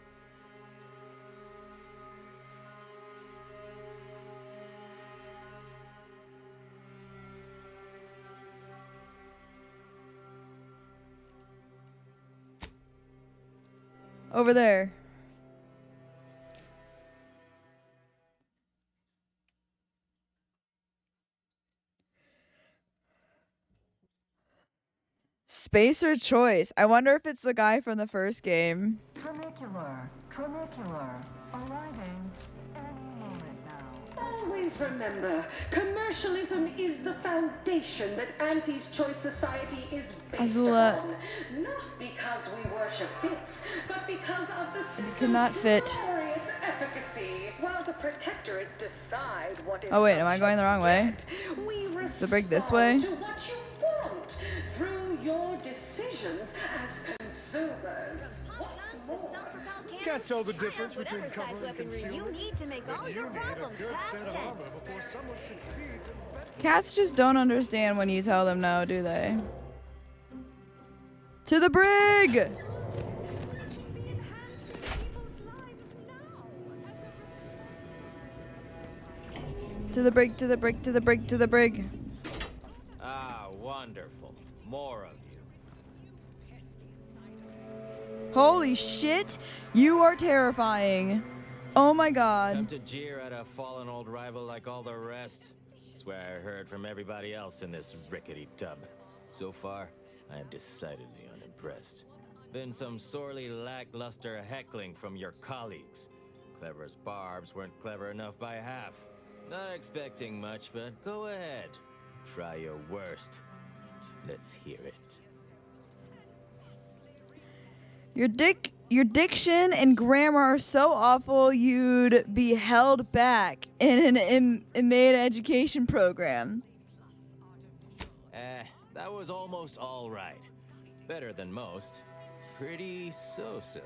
Over there. Spacer choice. I wonder if it's the guy from the first game. Tramicular, arriving any moment now. Always remember, commercialism is the foundation that Auntie's Choice Society is based Azula. upon. Not because we worship bits, but because of the system's cannot fit. glorious efficacy. While the Protectorate decide what is Oh wait, am I going the wrong way? we The brig this way? to what you want through your decisions as consumers. What's more, Can't tell the difference between cover and concealment. You need to make all your problems past tense. Before someone succeeds in Cats just don't understand when you tell them no, do they? To the brig! To the brig, to the brig, to the brig, to the brig. Ah, wonderful. More of you. Holy shit! You are terrifying. Oh my god. Come to jeer at a fallen old rival like all the rest. Swear I heard from everybody else in this rickety tub. So far, I am decidedly unimpressed. Been some sorely lackluster heckling from your colleagues. Clever as barbs weren't clever enough by half. Not expecting much, but go ahead. Try your worst. Let's hear it. Your diction and grammar are so awful you'd be held back in an inmate education program. That was almost all right. Better than most. Pretty so-so.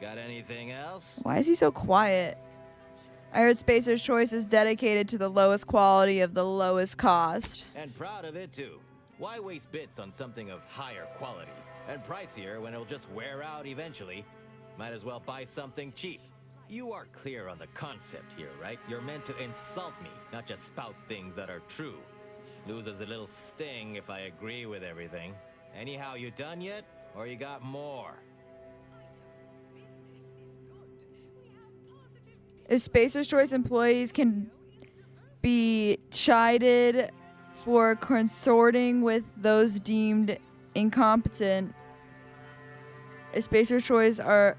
Got anything else? Why is he so quiet? I heard Spacer's Choice is dedicated to the lowest quality of the lowest cost. And proud of it, too. Why waste bits on something of higher quality? And pricier when it'll just wear out eventually. Might as well buy something cheap. You are clear on the concept here, right? You're meant to insult me, not just spout things that are true. Loses a little sting if I agree with everything. Anyhow, you done yet? Or you got more? If Spacer's Choice employees can be chided for consorting with those deemed incompetent, the Spacer's Choice are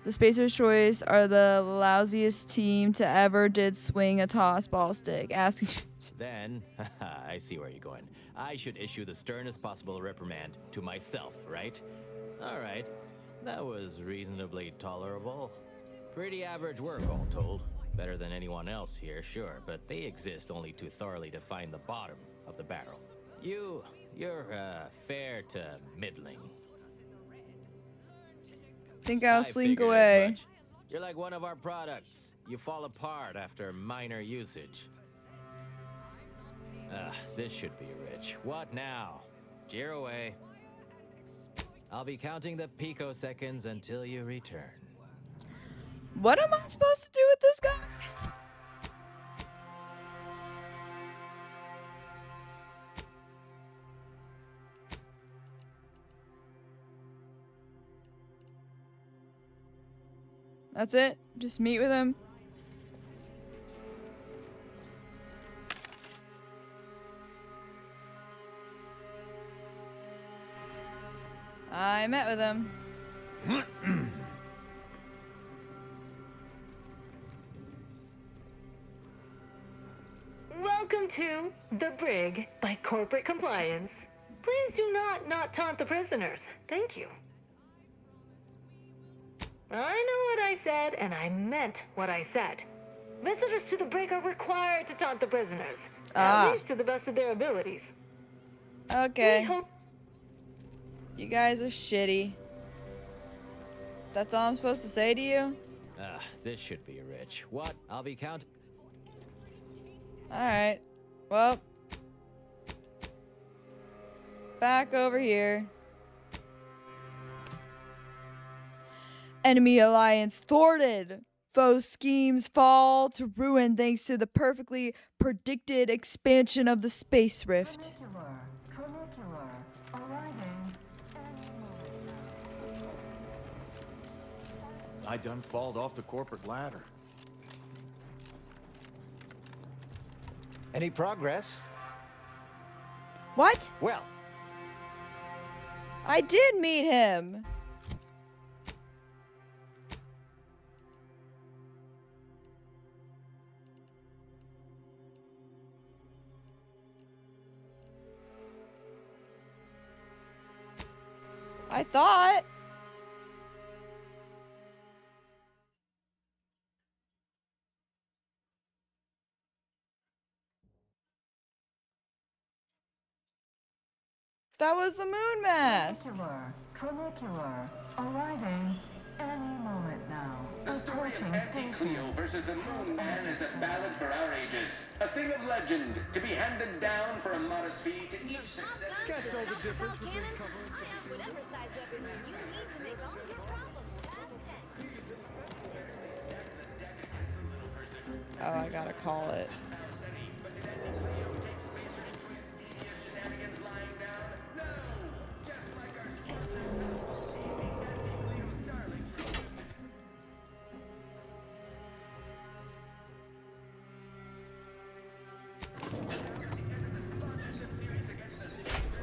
the lousiest team to ever did swing a toss ball stick. Asking. Then, I see where you're going. I should issue the sternest possible reprimand to myself, right? All right, that was reasonably tolerable. Pretty average work, all told. Better than anyone else here, sure, but they exist only to thoroughly define the bottom of the barrel. You're fair to middling. Think I'll slink figured as away. much. You're like one of our products. You fall apart after minor usage. This should be rich. What now? Jeer away. I'll be counting the picoseconds until you return. What am I supposed to do with this guy? That's it? Just meet with him? I met with him. Welcome to The Brig by Corporate Compliance. Please do not taunt the prisoners. Thank you. I know what I said, and I meant what I said. Visitors to the brig are required to taunt the prisoners, at least to the best of their abilities. Okay. You guys are shitty. That's all I'm supposed to say to you? This should be rich. What? I'll be counting. Alright. Well. Back over here. Enemy alliance thwarted. Foe schemes fall to ruin thanks to the perfectly predicted expansion of the space rift. Trinicular, arriving any moment. I done falled off the corporate ladder. Any progress? What? Well, I did meet him. I thought. That was the moon mask. Trinicular, arriving any moment now. The story of Anti Cleo versus the Moon Man is a ballad for our ages. A thing of legend to be handed down for a modest fee to each successive. Can't tell the difference between Whatever size weapon you need to make all your problems pass. Oh, I gotta call it.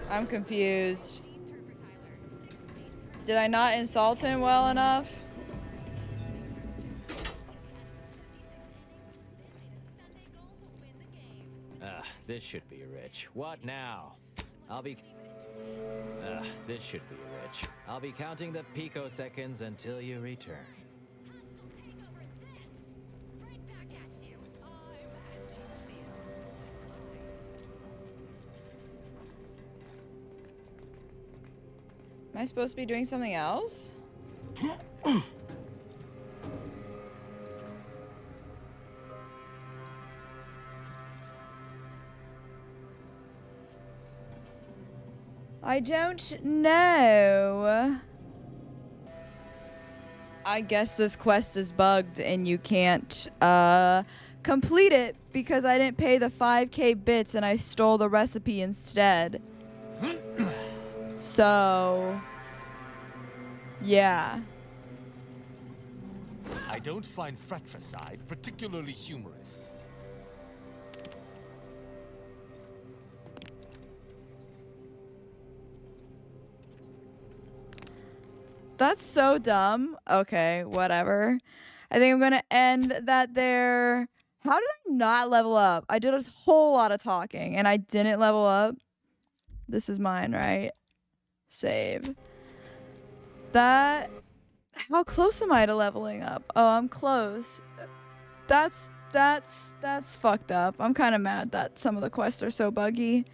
I'm confused. Did I not insult him well enough? This should be rich. What now? This should be rich. I'll be counting the picoseconds until you return. Am I supposed to be doing something else? I don't know. I guess this quest is bugged and you can't complete it because I didn't pay the 5K bits and I stole the recipe instead. So, yeah. I don't find fratricide particularly humorous. That's so dumb. Okay, whatever. I think I'm gonna end that there. How did I not level up? I did a whole lot of talking and I didn't level up. This is mine, right? Save. That. How close am I to leveling up? Oh, I'm close. That's fucked up. I'm kind of mad that some of the quests are so buggy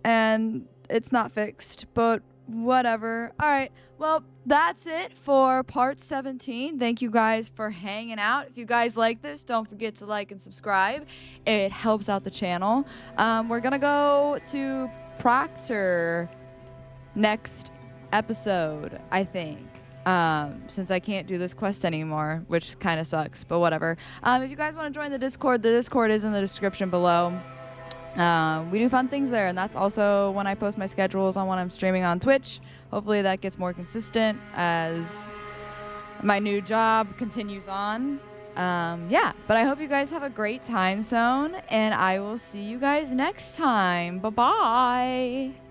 and it's not fixed, but whatever. All right. Well, that's it for part 17. Thank you guys for hanging out. If you guys like this, don't forget to like and subscribe. It helps out the channel. We're going to go to Proctor next episode, I think. Since I can't do this quest anymore, which kind of sucks, but whatever. If you guys want to join the Discord is in the description below. We do fun things there, and that's also when I post my schedules on when I'm streaming on Twitch. Hopefully that gets more consistent as my new job continues on. Yeah, but I hope you guys have a great time zone, and I will see you guys next time. Bye-bye.